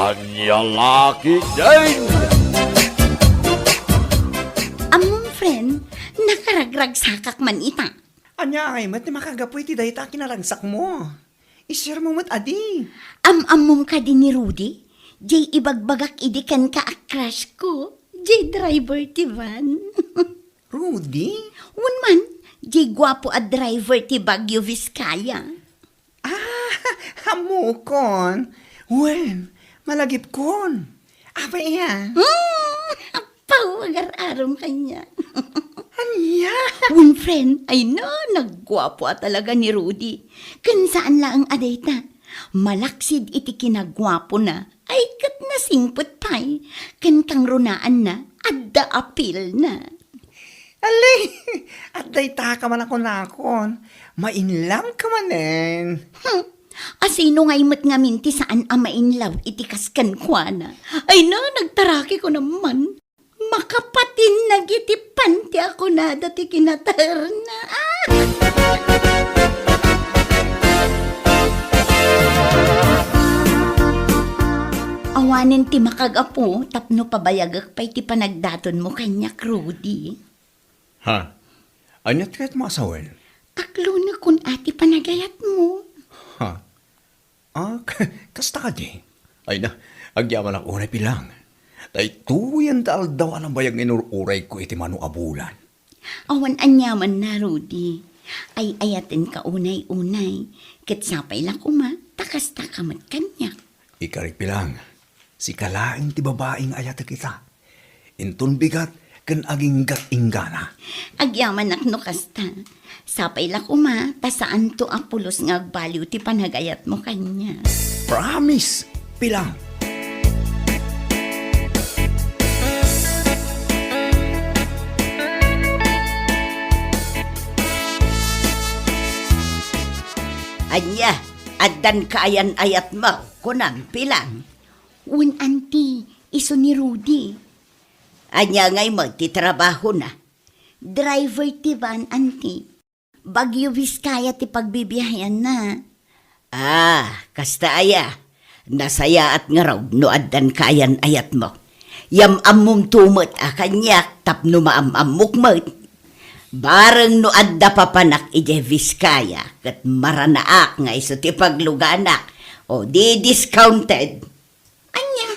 Anya laki din! Among friend, nakaragrag sakak man ita. Anya ay, mat makagapoy ti dayta kinaragsak mo. I-share mo mat adi. Amom ka din ni Rudy? Jay ibagbagak idikan ka a crush ko. Jay driver ti van. Rudy? Un man, jay gwapo a driver ti Baguio Vizcaya. Hamukon. Wen, malagip kon. Apa iya? Pawagar-arom kanya. Anya? Un friend, ay no, naggwapo talaga ni Rudy. Kan saan lang aday ta? Malaksid iti kinagwapo na, ay kat na singpot pay. Kan kang runaan na, adda apil na. Ali, at dayta ka man ako nakon. Mainlam ka manen. Asino nga'y mat nga minti saan amainlaw iti kaskan kwa na. Ay no, nagtaraki ko naman. Makapatin nagitipan ti ako na dati kinatar na. Awanin ti makagapo, tapno pabayagak pa'y ti panagdaton mo kanya, Rudy. Ha? Anyat ka't masawen? Kaklo na kun ati panagayat mo. Ha? Kasta ka di? Ay na, agyaman ako na pilang. Tay tuyan taal daw alam bayag inururay ko iti mano abulan. Awan anyaman na, Rudy. Ay ayatin ka unay-unay. Kitsapay lang kuma, takas-takamat kanya. Ikarik pilang, si kalaing ti babaeng ayat kita. Intun bigat, kan aging gat-inggana. Agyaman akno kasta. Sapay lang kuma, tasaan to apulos nga agbaliw ti panagayat mo kanya. Promise, pilang. Anya, addan kayan ayat mo, kunang pilang. Un anti, iso ni Rudy. Anya ngay mo, titrabaho na. Driver ti van, anti. Baguio Vizcaya ti pagbibiyayan na. Kasta aya. Nasaya at nga raw, no addan kayan ayat mo. Yam amum tumot kanyak, tapno maamamukmot. Bareng no adda papanak ije Vizcaya, kat maranaak nga iso ti pagluganak, o di discounted. Anya,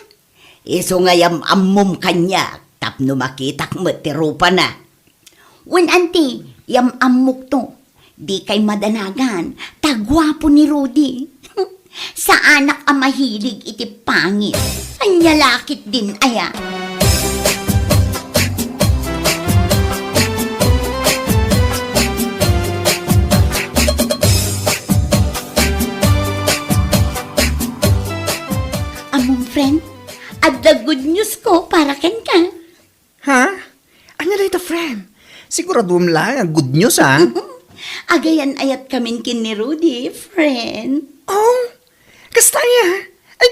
iso nga yam amum kanyak, tapno makitak mo ti rupa na. Un anti, yam amuk to, di kay madanagan, tagwapo ni Rudy. Sa anak ang mahilig iti pangit, anya lakit din aya. Among friend, at the good news ko para ken ka. Ha? Anya na ito, friend? Sigurado lang, ang good news, ha? Agayan ayat kamin kin ni Rudy, friend. Oh, kasta ya. Ay,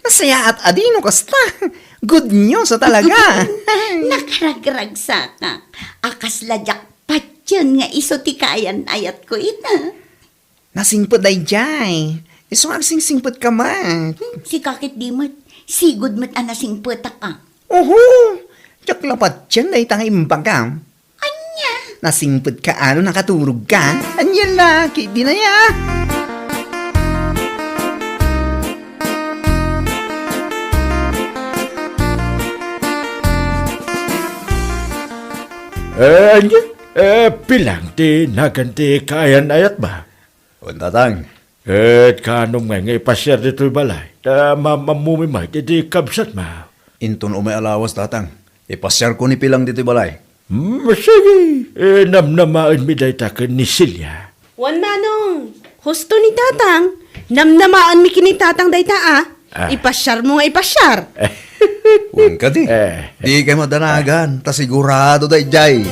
nasaya at adino kasta. Good news talaga. Nakaragrag sa ka. Akas ladyak patyan nga iso ti kayan ayat ko ita. Nasingpot ay jay. Iso agsingsingpot ka man. Si kakit di mo't, sigod mo't anasing puta ka. Oho, tsak lapat yan ay tang imbang ka. Anya? Nasingpot ka ano nakaturog ka. Anyan na, kidi na ya. Anya? Pilang ti naganti kayan ayat ba? Untatang. Kanom nga ngay pasyar dito'y balay. Mamumimay, di kabsat ma. Inton umay alawas tatang. Ipasyar ko ni pilang dito balay. Sige. Namnamaan mi day takan ni Silya. Wan manong, husto ni tatang. Namnamaan mi kini tatang day ta Ipasyar mo nga ipasyar. Huwag ka di. Di kayo madanagan. Ta sigurado day jay.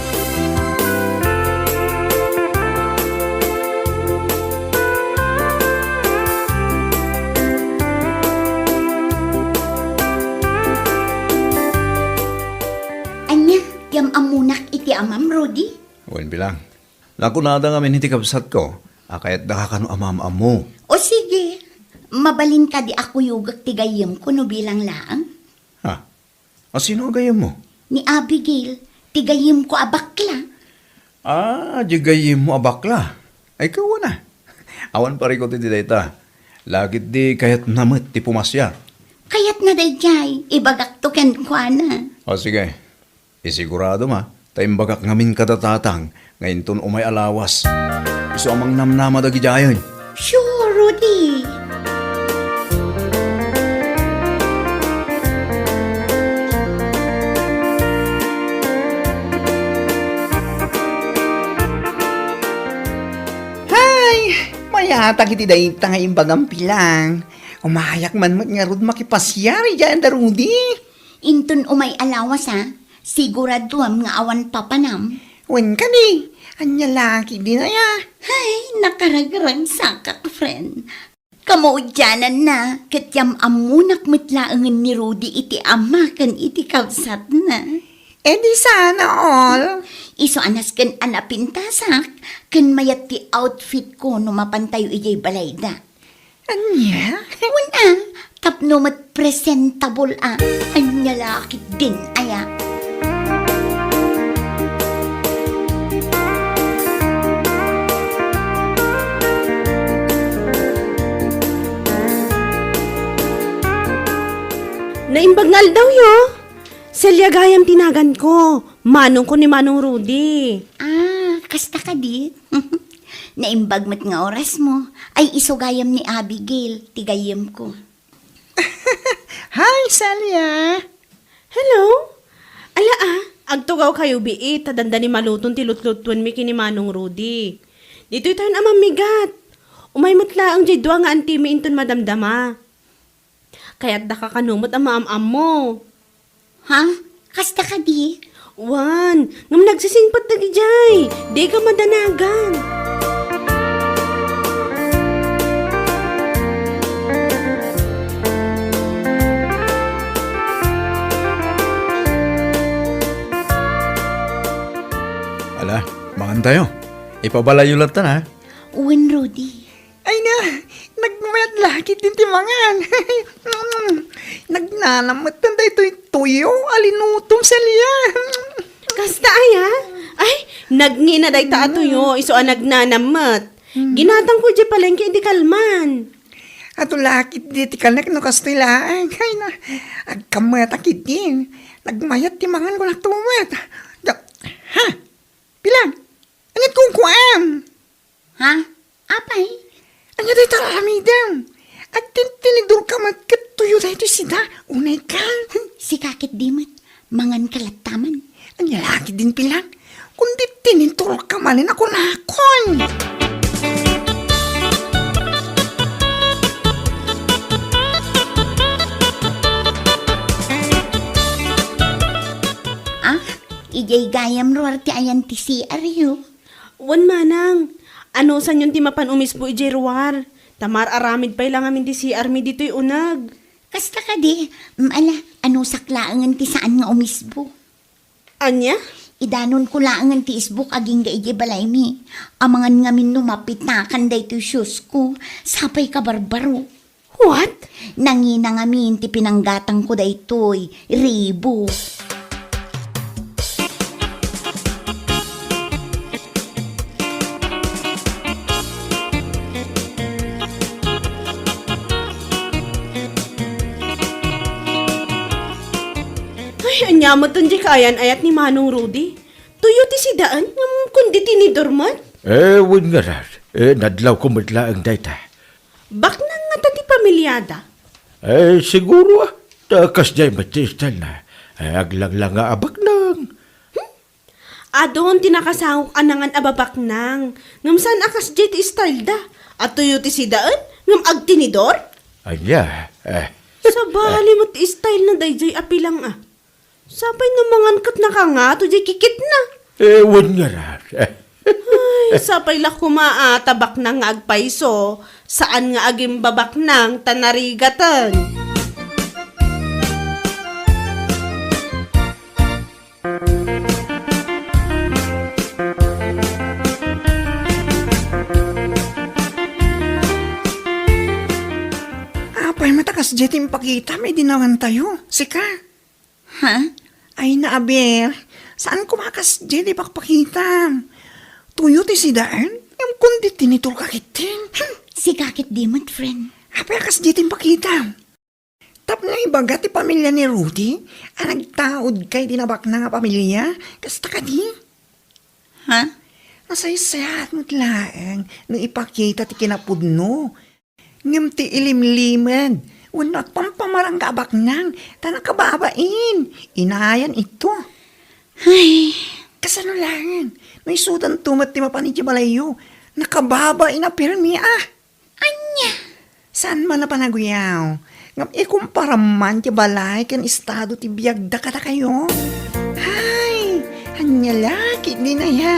Anya, yam amunak iti amam, Rudy? Huwag bilang. Nakunada nga min hindi kabsat ko. Akayat nakakano amam-am mo. O sige, mabalin ka di ako yugak tigayam ko no bilang laang. Ha? Sino gayam mo? Ni Abigail, tigayam ko abakla. Di gayam mo abakla. Ay, ikaw na. Awan pa rin ko ti dayta. Lagit di kahit namat ti pumasya. Kayat na dayjay, ibagak to ken kwa na. Sige. Isigurado ma, tayong bagak ngamin katatatang, ngayon ton umay alawas. Iso amang namnama dagi jayon. Sure, Rudy. Mayatag iti dayta nga imbagang pilang. Umayak man nga rod makipasyari dyan da Rudy. Intun umay alawas ha, siguraduam nga awan papanam. Wen ka ni, anya laki din aya. Ay, nakaragrang sakak, friend. Kamuudyanan na, katyam amunak matlaangan ni Rudy iti ama kan iti kabsat na. E di sana all. Iso anas kan anapintasak, kan mayat ti outfit ko no mapantayo ijay balayda. Anya? Wala, tapno mat presentable anya lakit din aya. Naimbagnal daw yo. Selya gayam tinagan ko. Manong ko ni Manong Rudy. Kasta ka di? Naimbag mat nga oras mo, ay isugayam ni Abigail, tigayam ko. Hi, Celia. Hello? Ala agtugaw kayo biit, tadanda ni maluton ti lutlutun mi kini Manong Rudy. Dito'y tayo na mamigat. Umay matla ang jidwa nga anti mi inton madamdama. Kaya't nakakanumot ang maam-am mo. Ha? Kasta ka di? Wan, ngam nagsisingpat na gijay. Di ka madanagan. Ala, mangan tayo. Ipabalayo lang ha. Uwan, Rudy. Ay na, nagmayat laki din timangan. Nagnanamatan da ito'y tuyo, alinutom Celia. Kasta aya? Ay, nagngina day ta ato yo, iso ang nagnanamat. Ginatang ko di palengke di kalman. Ato lakit di ti kanek no kastilaan. Ay na, agkamayat akit din. Nagmayat timangan ko naktumat. Ha? Pilang? Anit kong kuam? Ha? Apay? Anya day taramidam. At tinidur ka magkatuyo dahito sida. Unay ka. Si kakit dimot, mangan kalataman. Anya laki din pilang. Kundi tinintur ka manin ako nakon. Ijay gayam ruar ti ayan ti si Aryo. Wan manang, ano san yun ti mapan umis po ijeruar? Tamar aramid pa'y lang amin ti si Army dito'y unag. Kasta ka di, ala, ano saklaangan ti saan nga umisbo? Anya? Idanon ko laangan ti isbuk aging ga ijay balay mi. Amangan nga min numapitakan da ito shoes ko, sapay ka barbaro. What? Nangina nga min ti pinanggatang ko da ito'y ribo. Ay, anyamot ang di kayan ayat ni Manong Rudy. Tuyo ti sidaan, kundi tinidormat. Wun nga rar. Nadlaw ko matla ang dayta. Bak na nga tati pamilyada. Siguro takas jay matistal na. Aglang lang nga abak nang. Adon tinakasahok anangan ababak nang. Ngam saan akas jet style da. At tuyo ti sidaan, ngam ag tinidor. Anya, Sa bali mo ti style na dayjay apilang Sapay namangan kat na ka nga, to di kikit na. wun nga rar. Ay, sapay la kumaatabak na nga agpaiso, saan nga aging babak nang tanarigatan. Apay matakas jetim pakita, may dinawan tayo. Sika. Ha? Ay na, Aber. Saan kumakas jeti pakpakita? Tuyo ti si Daan? Yung kundi tinitul kakitin. Si kakit di mo't, friend. Apay akas jetim pakita. Tap na ibaga ti pamilya ni Rudy, ang nagtaod kay dinabak na nga pamilya, kasta ka di. Ha? Nasaysayat mo't laang, nung ipakita ti kinapudno. Ngam ti ilimliman, unat pampamarang kabak nang, tanakababain, inayan ito. Ay, Kasano lang, may sudan tumat ti mapanit ti balayo, nakababain na pirmi ah. anya. Saan man na panaguyaw? Ngam ikumpara man ti balay kan estado ti biyagda kata kayo. Hay, hanya laki di na ya.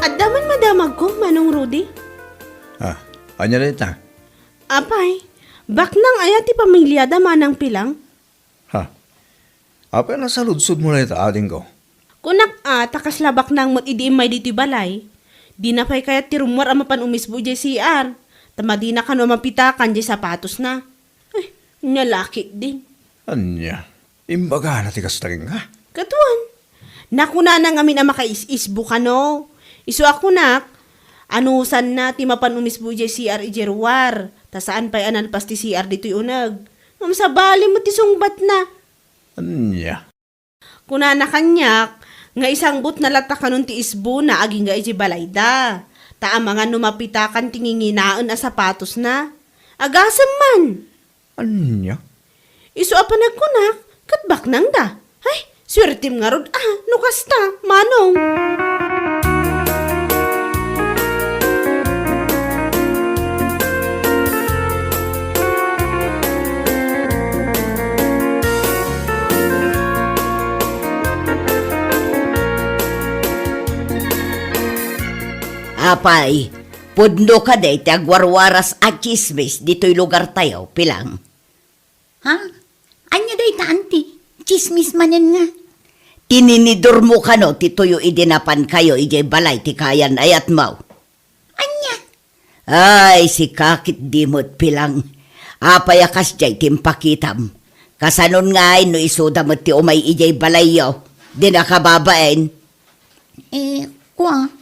At daman madamag ko, Manong Rudy. Ah, anya dayta? Apay, bak nang ayat ti pamilya da manang pilang. Ha? Apay na sa ludsod mo na ita ating ko. Kunak takas labak nang mat idi may dito balay. Di na pa'y kaya ti rumor ang mapan umisbo di CR. Tama di na kano mapitakan di sapatos na. Ay, nyalaki din. Anya? Imbaga na ti kastaging ha? Katuan. Nakuna na ngamin ang makais-isbo ka no. Isu ako nak, anusan na ti mapan umisbo di CR ijerwar. Tasaan pa'y anan pas ti CR dito unag. Mamsabali mo ti sungbat na. Anya? Kuna na kanyak, nga isang but na lata kanon ti isbo na aging nga iji balayda. Ta mga numapitakan tinginginaan a sapatos na. Agasam man. Anya? Isu apa nagkunak, katbak nang da. Ay, swertim nga rod, nukas ta, manong. Apay, pudno ka day ti agwarwaras at chismis dito'y lugar tayo, pilang. Ha? Anya day tanti? Chismis manen nga. Tininidor mo ka no, tituyo idinapan kayo, ijay balay ti kayan ayat mau. Anya? Ay, si kakit dimot pilang. Apay akas jay timpakitam. Kasanon nga ay no isudamot ti umay ijay balay yo. Di nakababain. Kwa?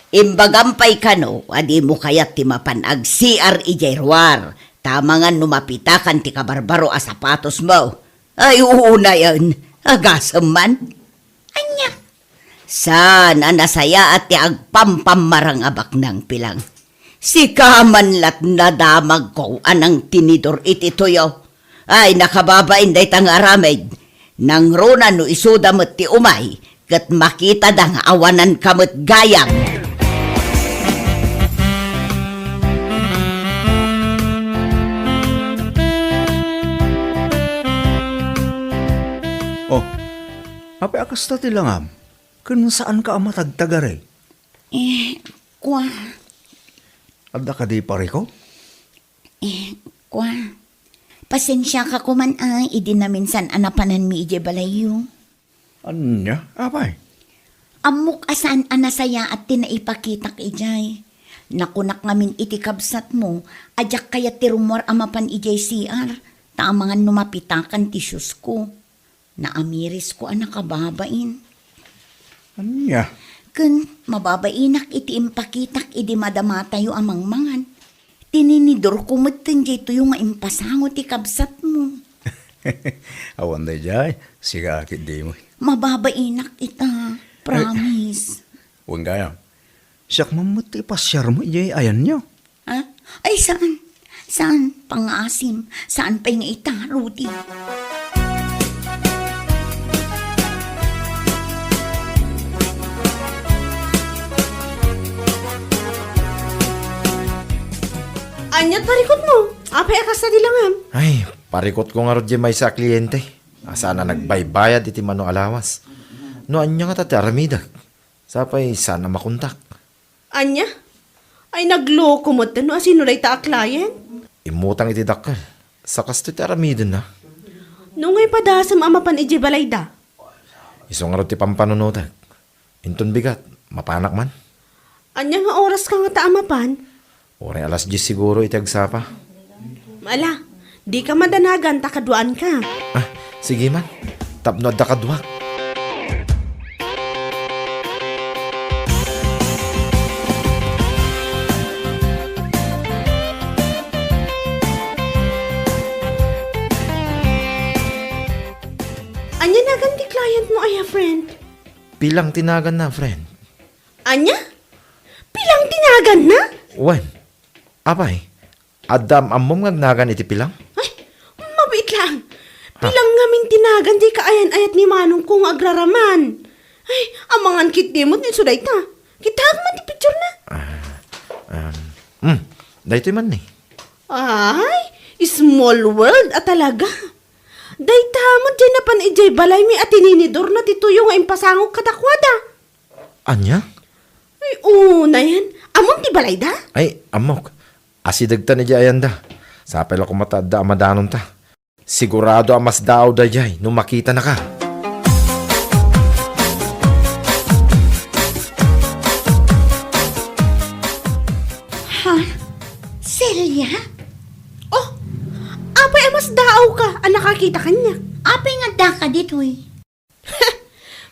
Imbagampay ka no, adi mo kayat ti mapanag CR ijerwar. Tamangan numapitakan ti kabarbaro a sapatos mo. Ay, uuna yan. Agasam man. Anya? Sana nasaya at ti agpampamarang abak ng pilang. Si kamanlat na damag ko anang tinidor itituyo. Ay, nakababain day tang aramid. Nang rona no isudamot ti umay, kat makita dang awanan kamot gayang. Oh, apay akas ta ti langam. Kung saan ka amatagtagare? Kwa, Adda ka di pare ko? kwa. Pasensya ka kuman ay, idi na minsan anapanan mi ije balayo. Anya? Apay? Amok asan anasaya at tinaipakitak ijay. Nakunak ngamin iti kabsat mo, ajak kaya ti rumor amapan ijay CR, tamangan numapitakan ti syus ko. Naamiris ko ang nakababain. Anya? Kun mababainak iti impakitak idi madama tayo amang mangan. Tininidor ko mutin dito yung impasango ti kabsat mo. Awan day jay, siga akit di mo. Mababainak ita, promise. Huwag kaya. Siyak mamuti pasyar mo, jay ayan nyo. Ha? Ay saan? Saan? Pangasim. Saan pa nga ita, Rudy? Anyat parikot mo. Apay akas na dilangam. Ay, parikot ko nga ro may sa kliyente. Sana nagbaybayad iti manong alawas. No, anya nga tati aramidag. Sapay, sana makuntak. Anya? Ay nagloko mo no asino ray ta a client? Imutang iti dakal. Sa kasto iti aramidon na. Nungay padasam amapan ije balayda. Iso nga ro ti pampanunotag. Inton bigat, mapanak man. Anya nga oras ka nga taamapan? Oray alas 10 siguro iti agsapa. Ala, di ka madanagan, takaduan ka. Ah, sige man. Tapno adda kadwa. Anya na ganti client mo, aya, friend? Pilang tinagan na, friend. Anya? Pilang tinagan na? Wen, apay, adam amom ngagnagan iti pilang? Ay, mabait lang. Pilang ngamin tinagan, di kaayan-ayat ni Manong kung agraraman. Ay, amangan kit di mo, ni suday ta. Kita man ti picture na. Dahito man ni. Ay, small world at talaga. Day tamad dyan na pan ijay balay mi at ininidor na tituyo nga impasangog kadakwada. Anya? Ay, una yan. Amon ti balay da? Ay, amok. Asidagta ni Jayanda. Sapel ako matadda amadanon ta. Sigurado amas daw da jay nung makita na ka. Ha? Celia? Oh, apay amas daaw ka. Ang nakakita kanya. Apay nga da ka dito eh.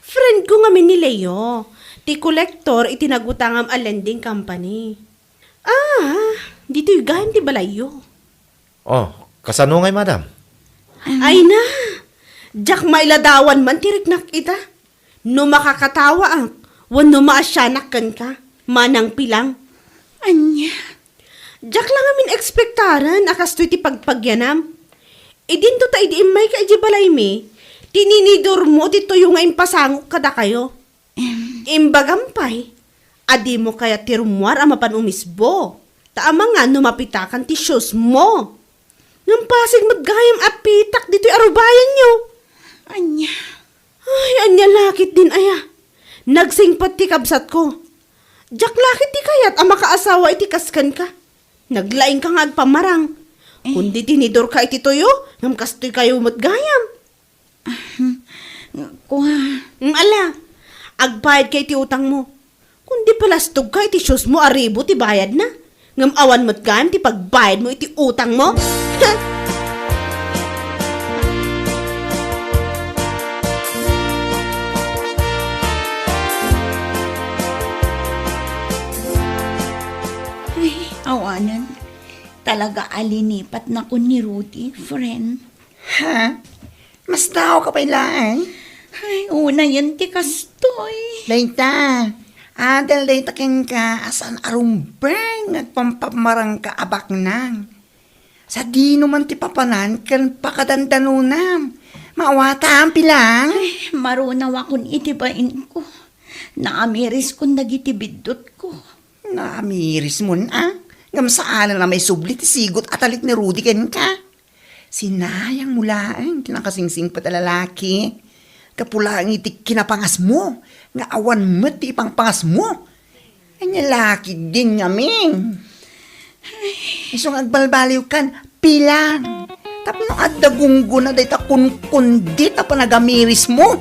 Friend ko nga min ni Leo. Ti kolektor itinagutangam a lending company. Ah, dito yung gahim ti balayo. Oh, kasano ngay madam? Ay na, jak mailadawan man tirik na kita. No makakatawa ang, wano maasyanak kan ka, manang pilang. Anya? Jak lang amin ekspektaran, akastoy ti pagpagyanam. Idin to ta idiimay ka iji balay mi, tininidor mo dito yung nga impasangok kada kayo. Imbagampay, adi mo kaya tirumwar ang mapan umisbo. Taama nga numapitakan ti shoes mo. Ngam pasig magayam apitak dito'y arubayan nyo. Anya? Ay, anya lakit din aya. Nagsingpat ti kabsat ko. Jak lakit ti kayat ang makaasawa iti kaskan ka. Naglaing ka nga agpamarang. Kundi tinidor ka iti toyo, ngam kastoy kayo matgayam. Kuha. Ala, agbayad kay ti utang mo. Kundi palastog ka iti shoes mo, aribo ti bayad na. Ngam awan mo't gayam ti pagbayad mo iti utang mo. Ay, awanan. Talaga alinipat na ko ni Rudy, friend. Ha? Mas tao ka pa ilaan? Ay, una yan ti kastoy. Dayta. Adal dayta ken ka asan arumbeng nagpampamarang ka abak nang. Sa di naman ti papanan ken pakadandanunam. Maawata ang pilang. Ay, marunaw akong itibain ko. Naamiris kong nagitibidot ko. Namiris mo na. Ngam saan na may sublit sigot at alik ni Rudy ken ka. Sinayang mulaang tinakasingsing pa lalaki. Kapula ang itik kinapangas mo. Nga awan mo ti pangpangas mo. Anya laki din ngaming. Isong agbalbaliw kan, pilang. Tapno adda gunggo na day ta kundi ta panagamiris mo.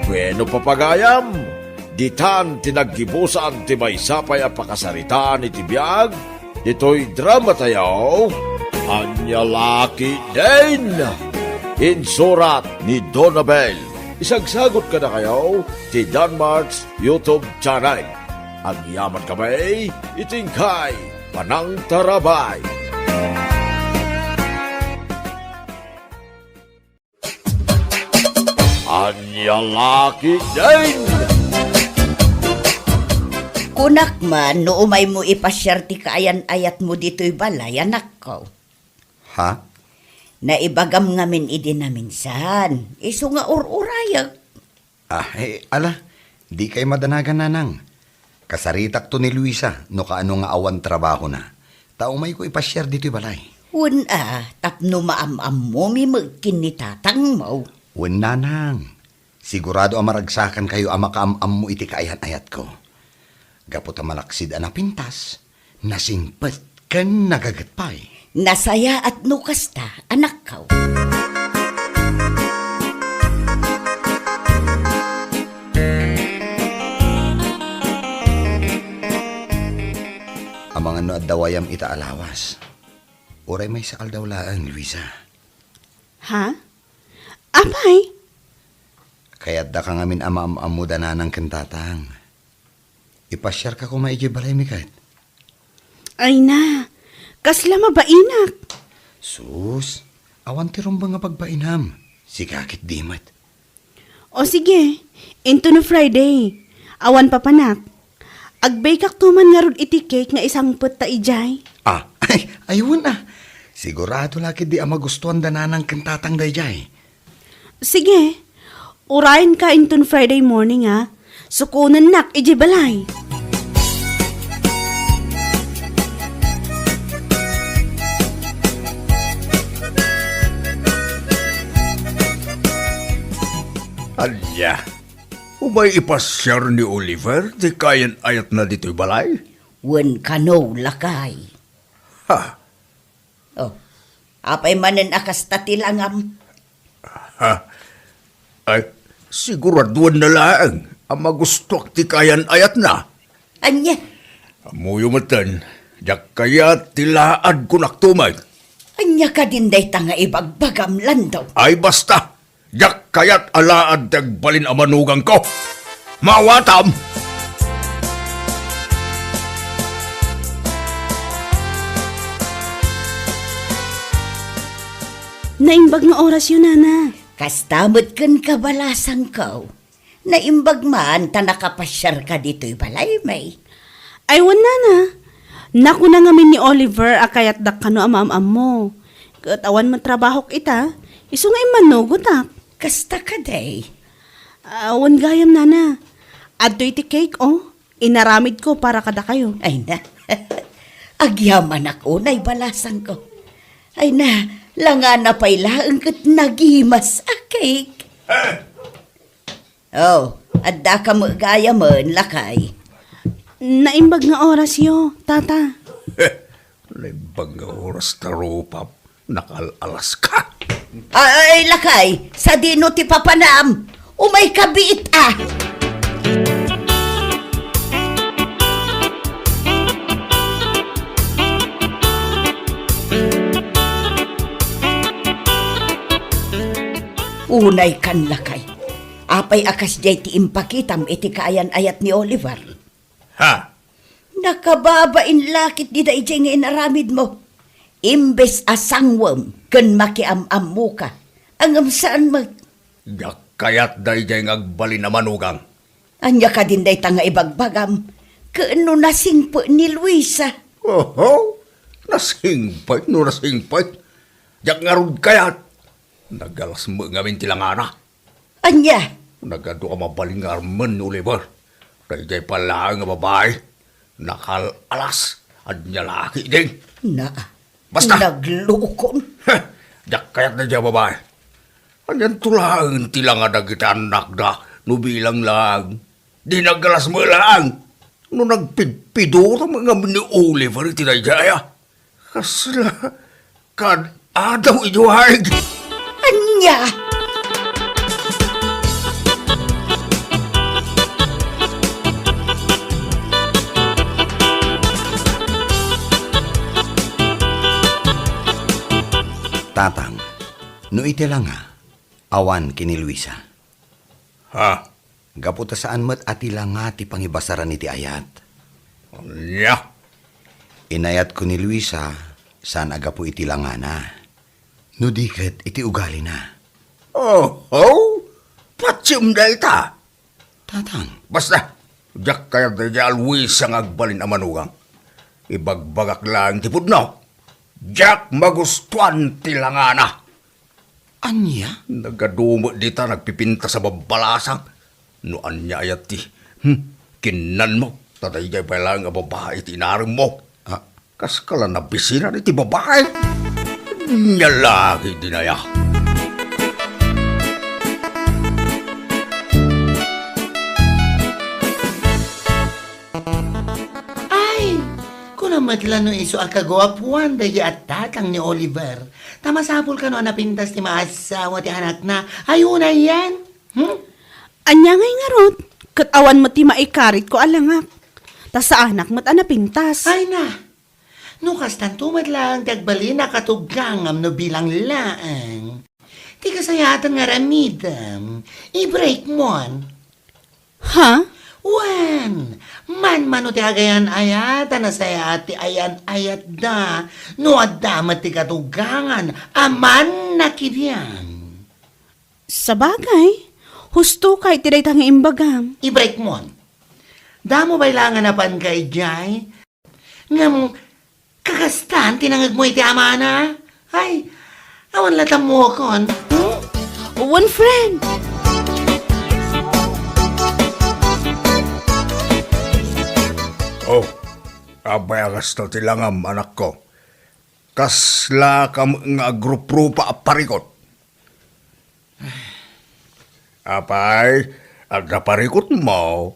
Bueno papagayam, ditan tinaggibusan ti may sapay a pakasaritaan iti biyag, ito'y drama tayaw, Anya Laki din! Insurat ni Donabel. Isagsagot ka na kayo ti Danmarks YouTube channel. Ang yaman kamay, itingkay, Panang Tarabay. Anya Laki din! Kunak man, no umay mo ipasyar ti kaayan-ayat mo dito'y balay, anak ko. Ha? Naibagam ngamin idi na minsan. Iso nga ururayag. Ala, di kay madanagan nanang. Kasaritak to ni Luisa, no kaano nga awan trabaho na. Taumay ko ipasyar dito'y balay. Tapno maam-am mo, mi magkinitatang mo. Wen nanang, sigurado ang maragsakan kayo ang makaam-am mo iti kaayan-ayat ko. Gapot ang malaksid ang pintas, nasingpet kan nagagatpay. Nasaya at nukasta, anak kaw. Ang mga no at dawayam ita alawas. Oray may saal daw laang, Luisa. Ha? Apay? Kaya't da ka ngamin ama-amuda na ng kentatang. Ipasyar ka kung maigi balay mikat. Ay na, kasla mabainak. Sus, awan ti rumba nga pagbainam. Si kakit dimat. O sige, into no Friday. Awan pa panak. Agbay kak tuman nga rod iti cake nga isang put ta ijay. Ayun na. Sigurado laki di ama gustuhan da na ng kentatang dayjay. Sige, urayan ka into no Friday morning ha. Sukunan nak ijay balay. Anya, umay ipasyar ni Oliver, di kayan ayat na dito'y balay? Wen kano lakay. Ha? Oh, apay manen akas tatilangam. Ha? Ay, siguraduan na lang, ang magustuak ti kayan ayat na. Anya, Amuyo matan, yak kaya tilaad ko naktumay. anya ka din day tanga ibagbagam landaw. Ay basta, yak kaya't alaad tagbalin amanugang ko. Mawatam! Naimbag nga oras yun, nana. Kastamot kan kabalasang kaw. Naimbag man ta nakapasyar ka dito'y balay may. Ay, wan nana. Naku na ngamin ni Oliver akayat dak kano amam mo. Katawan mo trabahok ita, iso nga imanugot ak. Kasta ka day. Awan gayam nana. Adto iti cake oh. Inaramid ko para kada kayo. Ay na, agyaman ako na'y balasang ko. Ay na, langa na pa'y laang kat nagimas a cake. Oh, adda ka mo gaya man lakay. Naimbag nga oras yo, tata. Limbang nga oras tarupap, nakalalas ka. Ay, lakay, sa dino ti papanam, umay kabiit ah. Unay kan lakay. Apay akas jay ti impakitam iti kaayan ayat ni Oliver. Ha? Nakababain lakit di da ijay nga inaramid mo. Imbes asangwam ken makiam-am mo ka. Angam saan mag... Yak kaya't dayjay ngagbalin na manugang. Anya ka din day tanga ibagbagam. Kaano nasingpo ni Luisa. Oho, nasingpay, no nasingpay. Yak nga rod kaya't. Nagalas mo ngamin tilangana. Anya, Nagado ka mabaling nga arman ni Oliver. Dayjay pala nga babae. Nakalalas at niya laki din. na, Basta. naglukon. Yak kaya't na dyan babae. Anyan tulang tilang nga nagita anak da. Nubilang lang. Di nagalas mo lang. No nagpidpidura mga ni Oliver tinayjaya. Kasla. Kad adaw ijuhag. Anya, Tatang, no iti lang nga, awan kini Luisa. Ha? Gaputa saan mat ati lang nga ti pangibasaran iti ayat. Anya? Inayat ko ni Luisa, saan aga po iti lang nga na. No diket iti ugali na. Oh, patsim da ita. Tatang, Basta, jak kaya da dya alwis ang agbalin ang manugang. Ibagbagak lang tipod no. Jak magustuhan tilangana. anya? Nagadumo dita nagpipinta sa babalasang. No anya ayat ti. Kinan mo. Tatay jay pa lang ang babae tinaring mo. Ah, Kas kala na bisina ni ti babae. Nya lagi dinaya. Ay, kuna matla no iso akagawapuan dagi at tatang ni Oliver. Tamasapol ka no napintas ti maasawa ti anak na. Ayun na yan. Anya ngay nga rod, katawa mo ti maikarit ko alangak. Ta sa anak mo't anapintas. Ay na. No kastan tumadlang tagbali na katugangam no bilang laang. Ti kasayatan nga ramidam. I-break mon. Ha? Wan, man ti agayan ayat, na saya ti ayan ayat da, no adamat ti katugangan, aman na kiriyan. Sa bagay, husto kay tiray tang imbagam. I-break mo. Damo bailangan na pan kay Jai? Ngam, kakastan, tinangag mo iti amana? Ay, awan latam mo kon. One friend. Oh, abayagas na tilangam, anak ko. Kasla kam nga agrup-rupa aparikot. Apay, agda parikot mo.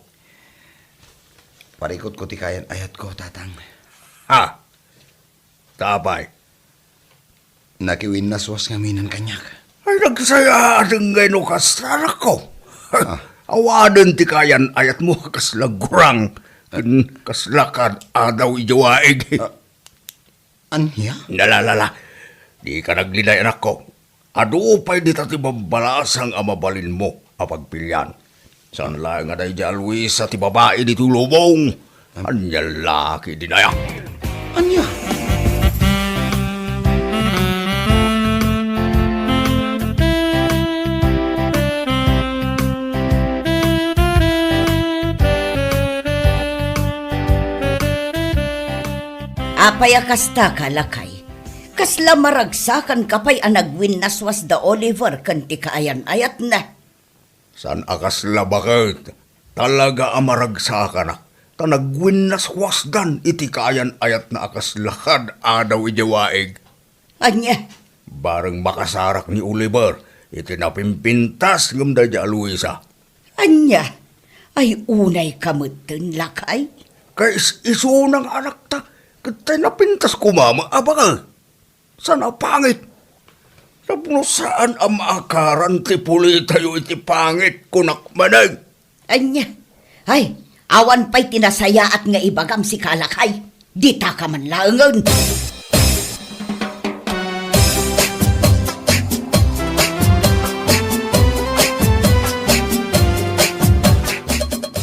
Parikot ko ti kayan ayat ko, tatang. Ha? Tapay. Nakiwin na suwas ngaminan kanyak. Ay, nagsaya adeng ngay no kasara ko. Awadan ti kayan ayat mo kasla gurang. Kaslakad adaw ijawaig. Anya? Nalalala, di ka nagliday anak ko. Adupay di tati babalasang amabalin mo apagpilyan. San lang nga day jalwis sa ti babae di tulubong. Anya laki dinaya. Anya? Apay akasta ka, lakay. Kasla maragsakan kapay anagwin naswas da Oliver kanti kaayan ayat na. San akas labakit? Talaga amaragsakan na. Tanagwin na swasdan iti kayan ayat na akas lakad adaw ijawaig. Anya, Bareng makasarak ni Oliver, iti napimpintas ngam da ja Luisa. anya, ay unay kamutin, lakay. Kay isunang anak ta, katay napintas kumama, abaka. Sana pangit. Tapno saan ang maakaran ti puli tayo iti pangit kunak manag. Anya, ay, awan pa'y tinasaya at nga ibagam si kalakay. Di ta ka man laangon.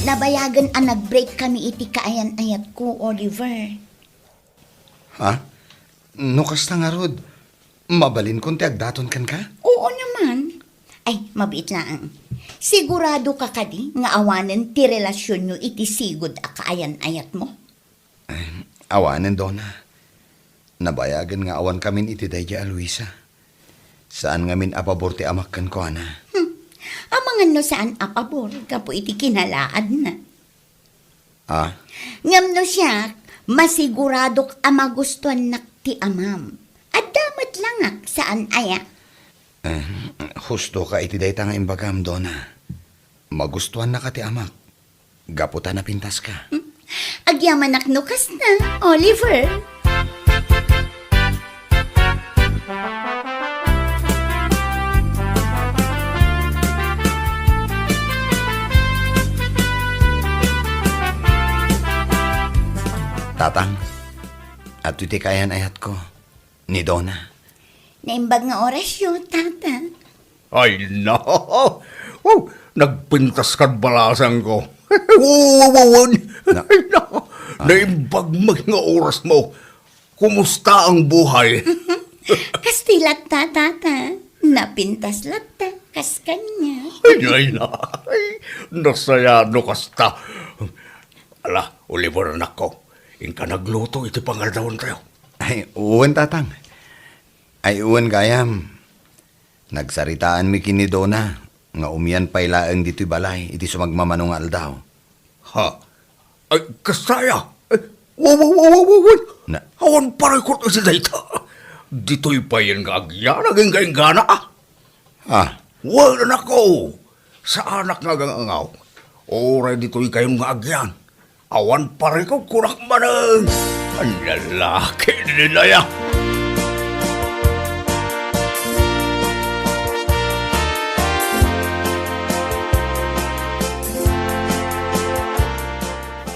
Nabayagan ang nag-break kami iti kaayan-ayat ko, Oliver. Ha? No kasta nga rod. Mabalin kung ti agdaton kan ka? Oo naman. Ay, mabit na ang. Sigurado ka kadi nga awanen ti relasyon nyo iti sigod a kaayan-ayat mo? Awanen, Donna. Nabayagan nga awan kamin iti dayja Luisa. Saan ngamin apabor ti amak kan ko, ana? Amangan no saan apabor, kapo iti kinalaad na. Ah? Ngam no siya, masiguradok amagustuhan nak ti amam. At damat langak saan aya. Husto ka iti dayta nga imbagam, Donna. Magustuhan na ka ti amak. Gaputan na pintas ka. Agyaman naknukas na, Oliver. Tatang, at iti kayan ayat ko, ni Donna. Naimbag nga orasyon, tata. Ay, no! Oh, nagpintas kad balasan ko. Wow! Na- Ay, no! Naimbag mga oras mo. Kumusta ang buhay? Kastilat ta, tata. Napintas latta, kas kanya. Ay, nasayado kasta. Ala, Oliver anak ko. Inka nagluto, iti pangaldawon tayo. Ay, uwan, tatang. Ay, uwan, gayam. Nagsaritaan mi kini Donna, nga umiyan pa'y laang dito'y balay, iti sumagmamanong aldaw. Ha? Ay, kastaya. Ay, wow. Na- Awan paray ko si dayta. Dito'y pa yan nga agya, naging gana ah. Ah, Wala na ko. Sa anak nga gangangaw. Oray dito'y kayong nga agyan. Awan paray ko kunak manang. Ang lalaki nila yan.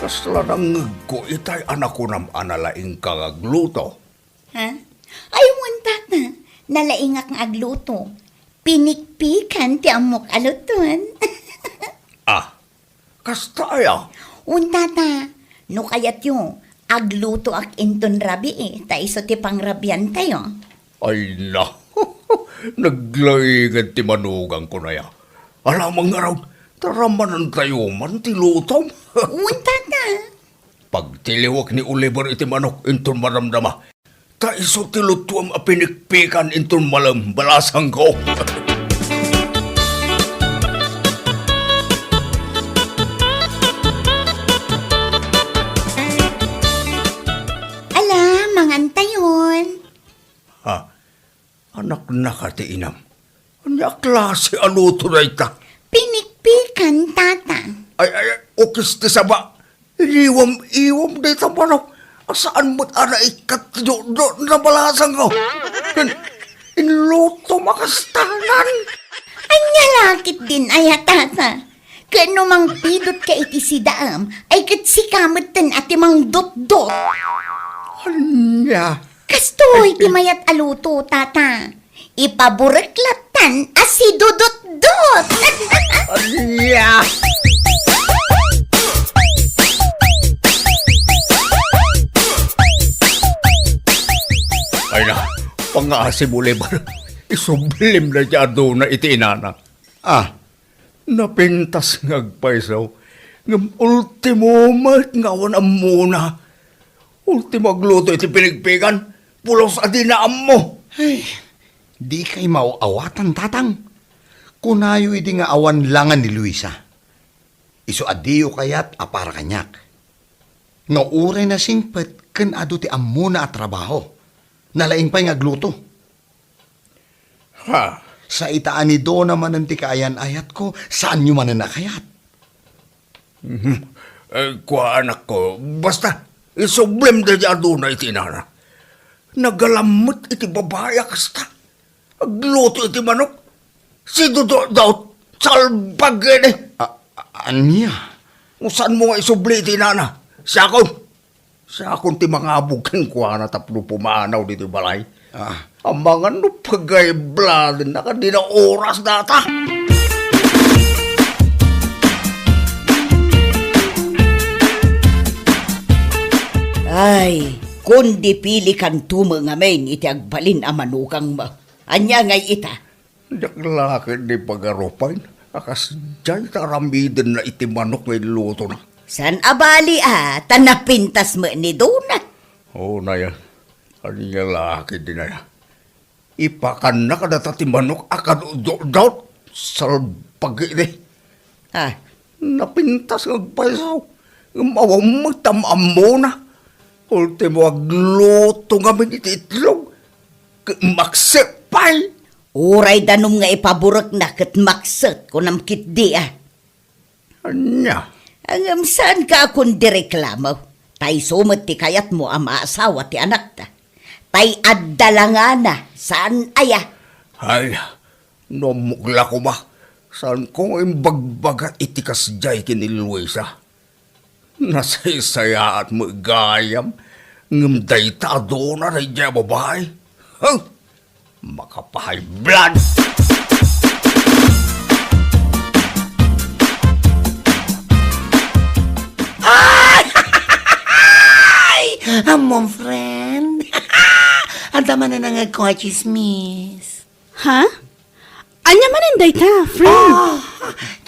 Kasla nang ko itay anak ko nam analaing kagagluto. Ha? Ay, munta na. Nalaingak ng agluto. Pinikpikan ti amok aluton. Ah, kasta aya. Unta ta. No kayat yung agluto ak inton rabi ta iso ti pangrabian tayo. Ay na, naglaingan ti manugang ko na ya. Alamang nga raw, taramanan tayo man ti lutom. Unta ta. Pag tiliwak ni Oliver iti manok inton maramdama, ta iso ti lutuam a pinikpikan inton malam balasang ko. Ala, manganta yun. Ha, anak na ka ti inam. Anya klase aluto na ita. Pinikpikan tata. Ay, ukis ti saba. Iwam dito manok. Saan mo't ana ikat do na balasang ko? Inluto makastanan. Anya lakit din aya tata. Kano mang pidot ka iti si daam, ay kat si kamatan at imang dot-dot. Anya. Kastoy ti mayat aluto tata. Ipabureklatan as si dudot-dot. Anya. Ay na, pang-aasi mo Oliver. Isublim na dyan doon na iti inana. Ah, napintas ngagpaisaw. Ngam ultimo mat ngawan ang muna. Ultimo agluto iti pinigpigan. Pulos adinaam mo. Ay, di kay mauawatan, tatang. Kunayo iti nga awan langan ni Luisa. Iso adiyo kayat apara kanyak. Nga uray na singpet ken adu ti amuna at trabaho. Nalaing pa'y ngagluto. Ha? Sa itaan ni do naman ang tikayan ayat ko, saan nyo man na nakayat? Kwa anak ko, basta, isublim na dyan doon na iti inana. Nagalamot iti babaya kasta. Agluto iti manok. Si Dodo daw, salbag ene. Anya? Saan mo nga isubli iti inana? Siya akong ti mga abugan ko na tapno pumanaw dito balay. Ang mga no pagay-blad na ka di na oras data. Ay, kundi pili kan tumangamen iti agbalin a manukang mo. Anya ngay ita. Naglakad ni pagaropay. Akas dyan taramidin na iti manok may luto na. San abali tanapintas mo ni Dona. Oo na yan. Ano niya laki din na yan. Ipakan na ka na tati manok akadudot sa pag-ini. Ha? Napintas ng paisaw. Mawang magtamam mo na. Ultimo agluto nga min iti itlog. Maksipay. Uray danom nga ipaburok na kat maksat kunam kitdi Anya? Ang saan ka akong direklamo? Tay sumot ti kayat mo ang maasawa ti anak ta. Tay addalangana saan aya? Ay, namugla ko ba? Saan ko imbagbaga iti kasjay kini Luisa? Nasaysaya at magayam. Ngamday ta doon na rin dyan babae. Huh? Makapahay blood. Among friend. Ang tama na nangagkochismis. Ha? Anya man inday ta, friend.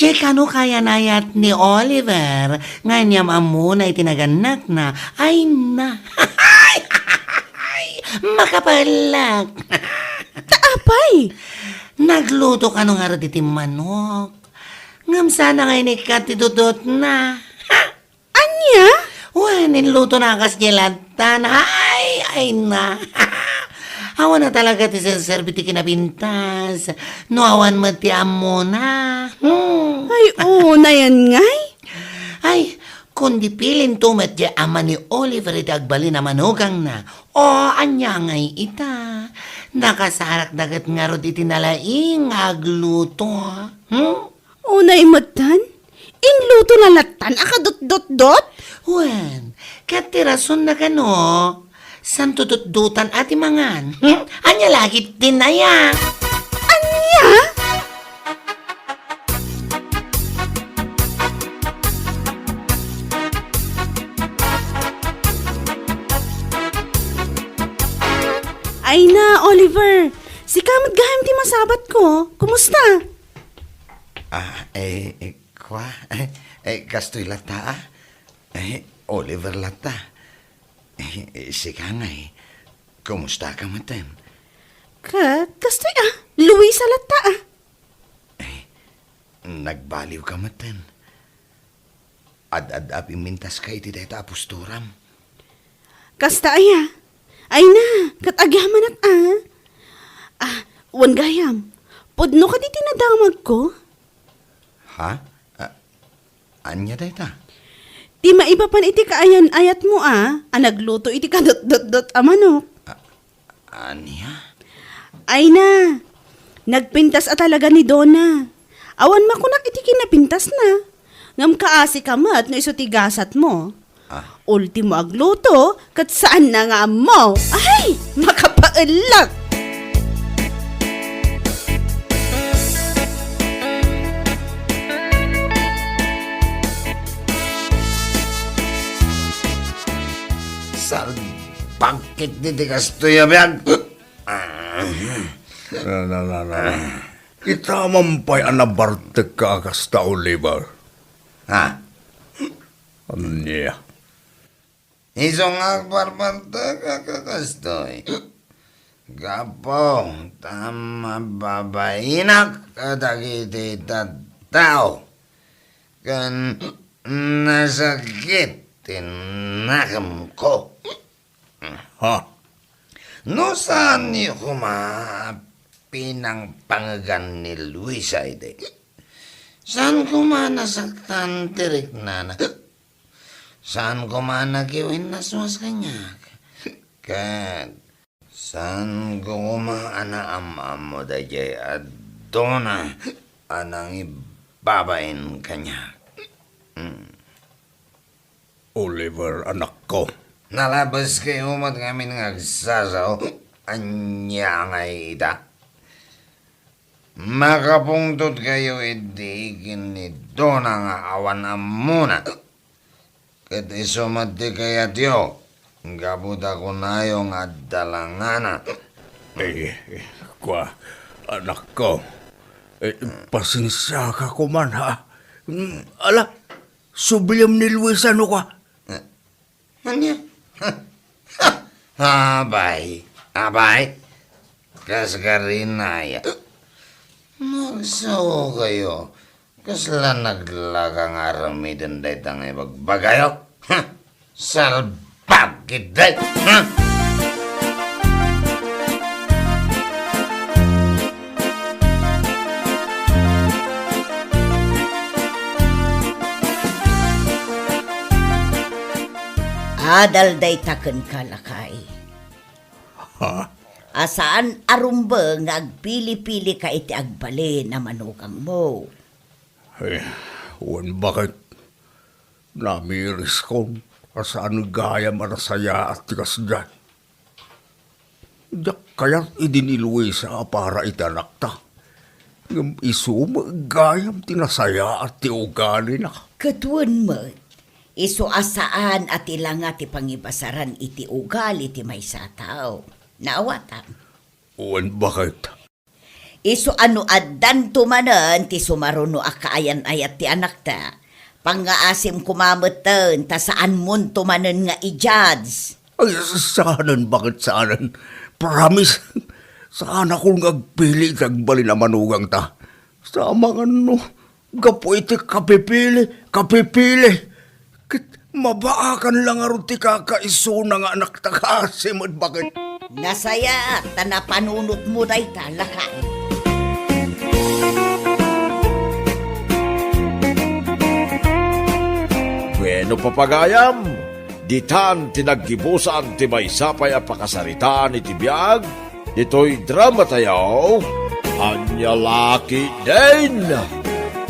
Jay, kano kaya nayat ni Oliver? Nga niyam amuna itinaganak na. Ay na. Makapalag. Taapay. Nagluto ka nung araw diti manok. Ngam sana ngayon ikatidudot na. Anya? Uy, niluto na kas gelatan. Ay na. Awan na talaga ti serbi ti kinapintas. No awan mo ti amo na. Ay, oo na yan ngay. Ay, kundi pilin tumet di ama ni Oliver iti agbali na manugang na. O, anya ngay ita. Nakasarak dagat nga rod iti nalaing agluto. Unay matan? Inluto na latan, akadot-dot-dot? Wen, katirason na kano. San tutut-dutan ati mangan. Anya lagi tinaya. Anya? Ay na, Oliver. Si kamot gaham ti masabat ko. Kumusta? Kwa? Kastoy lata, Oliver lata. Sika nga, kumusta ka maten? Kastoy Luisa lata Nagbaliw ka maten. Ad-ad-api mintas ka iti dayta aposturam. Kasta aya. Ay na, katagyaman at wan gayam. Podno ka di tinadamag ko? Ha? Anya dayta? Di maiba pan iti kaayan ayat mo nagluto iti kadot-dot-dot manok. Anya? Ay na, nagpintas talaga ni Donna. Awan makunak iti kinapintas na. Ngam kaasi kamat no iso tigasat mo. Ultimo agluto, kat saan na nga mo? Ay, makapailag! Sal, bakit di kastoy abyan? Ita mampay anabartek ka kasta Oliver. Ha? Anya. Isong agbarbarta ka kastoy. Gapo, tama babainak kadagiti tao. Kan nasakit tinakam ko. Ha? No saan niyo pinang pangagan ni Luisa ide? Saan nasaktan tirik na? Saan nagiwin naswas kanya? Kat, saan ana am-am mo dayay at dona anang ibabain kanya? Oliver, anak ko. Nalabas kayo mat kami nagsasaw. Anya nga ita. Makapungtot kayo idigin ni Dona nga awan amuna. Kat isumati kaya tiyo. Gabuta ko na yung adalangana. Kwa, anak ko. Pasensya ka ko man, ha? Ala, subliam ni Luis, ano ka? Anya? Abay. Kaskarinaya. Magsaw kayo. Kasla naglagang aramidan day tangay bagbagayo. Salbab kiday. Adal day taken kalakay. Ha? Asaan arumba nga agpili-pili ka iti agbali na manugang mo. Bakit namiris ko asaan gaya marasaya at tigas dyan? Kaya idin ni Luisa para itanak ta. Ngam isuma gayam tinasaya at tiugali na. Katuan mo, iso asaan at ilanga ti pangibasaran iti ugali ti may sa tao. Naawatan. Bakit? Iso ano addan tumanan ti sumaruno akaayan ayat ti anak ta. Pangaasim kumamatan ta saan mon tumanan nga i-judge. Ay, saanan? Bakit saanan? Promise, saan akong agpili tagbali na manugang ta? Sa mga gapo iti kapipili. Mabaakan lang aron ti kakaiso na nga anak ta kasi bakit? Nasaya at napanunot mo day talakay. Bueno, Ano papagayam? Ditan tinaggibusan ti may sapay a pakasaritaan iti biyag, dito'y drama tayo, Anya Laki din!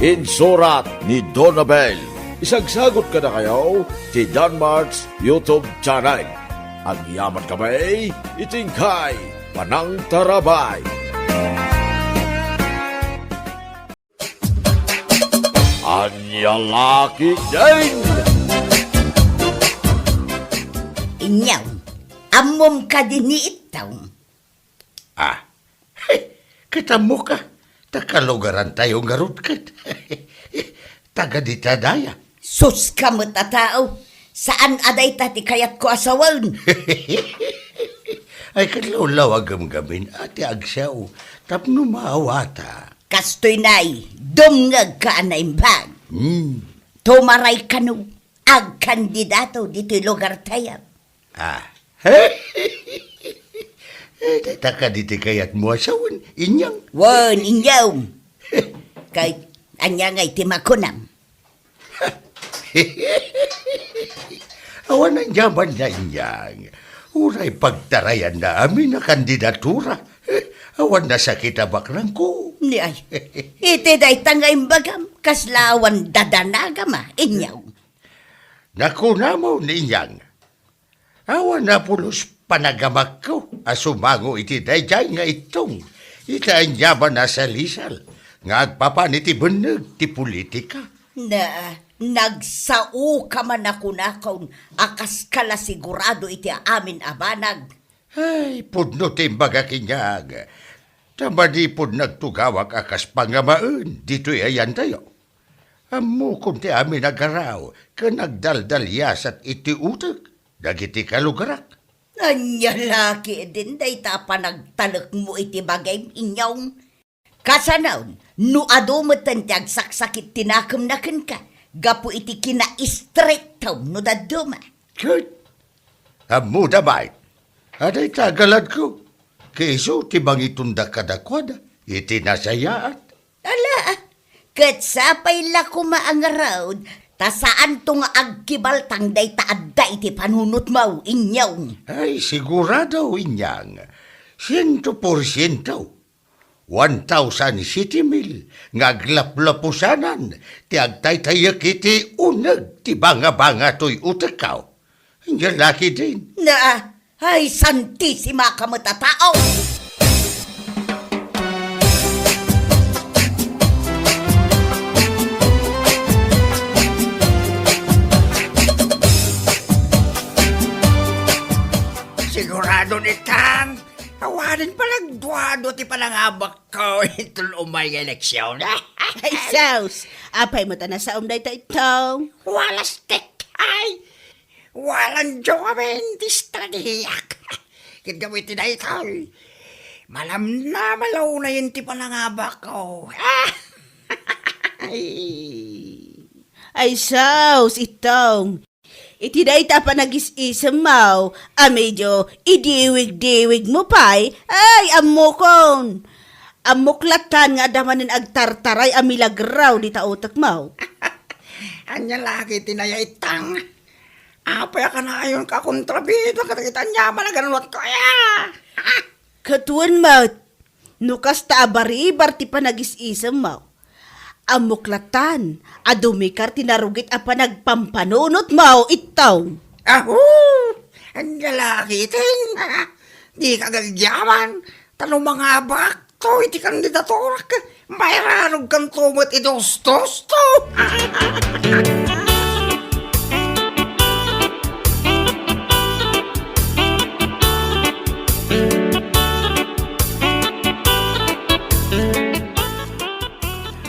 Insurat ni Donabel. Isagsagot ka na kayo ti Danmarks YouTube channel. Ang yaman kamay, itingkay, Panang Tarabay. Anya Laki din! Inyaw, amom ka din ni itaw. Katamo ka. Takalugaran tayo garot kat. Taga di tadaya. Sus ka mo tatao, saan aday tati kayat ko asawan? Ay katlaw agam-gamin ati agsaw. Tapno maawata. Kastoy nay, dumngag ka anaimbag. Tumaray ka no, ag kandidato dito'y lugar tayo. Taka diti kayat mo asawan. Inyang. Wan, inyaw. Kay, anya ngay timakunam. Awan ang yaman na inyang. Uray pagtarayan na amin na kandidatura. Awan na sakit abakrang ko. Ni ay, iti day tangay bagam, kaslawan dadanagama, inyaw. Nakuna mo ninyang. Awan na pulos panagamak ko. Asumango iti dayjay nga itong. Itaan yaman na sa lisal. Nga agpapan iti beneg ti politika. Na, nagsao ka man ako na kaun, akas kala sigurado iti amin abanag. Ay, pudno timbaga kinyag. Tamadi pud nagtugawak akas pangamaan. Dito'y ayan tayo. Amo kung ti amin nagaraw, ka nagdaldalyas at iti utak. Dagiti kalugarak. Anya laki din day tapa nagtalak mo iti bagay inyong. Kasanaw, no adumutan tiyag saksakit tinakam na ka, gapu iti kina-straight taw no daduma. Kut, amo damay. Aday tagalad ko. Kaiso tibang itunda kadakwada, iti nasayaat. Ala, katsapay la kumaangaraw, ta saan to nga agkibaltang day taadda iti panunot mo, inyaw. Ay, sigurado inyang. 100%. 1,070 ngaglaplapusanan ti agtaytayak iti unag ti banga-banga to'y utakaw. Hindi laki din. Na, ay santisima ka mo tatao. Sigurado ni Tang, awanin palang duwado ti palangabak ko itul umay nga eleksyon. Ay, Saus, apay mo ta na sa umday ta itong. Walas tekay, walang jokamen ti stradiyak. Kagawin ti na ito, malam na malaw na yun ti palangabak ko. Ay, Saus, itong. Iti day ta pa nagis-isam mo, medyo idiwig-diwig mo pa'y, ay, amokon. Amuklatan nga damanin agtartaray amilagraw di ta utak mo. Anya lagi tinaya itang. Apaya ka na ayon ka kontrabito katakitan niya malaganwat ko ya. Katuan mo, nukas ta abaribar ti pa nagis-isam mo. Amuklatan, adumikar tinarugit a panagpampanunot mo itaw. Ahu! Ang lalaki itin. Di ka gagyaman. Tanong mga bakto, iti kandidatorak. Mayroon kang tumot idostos to.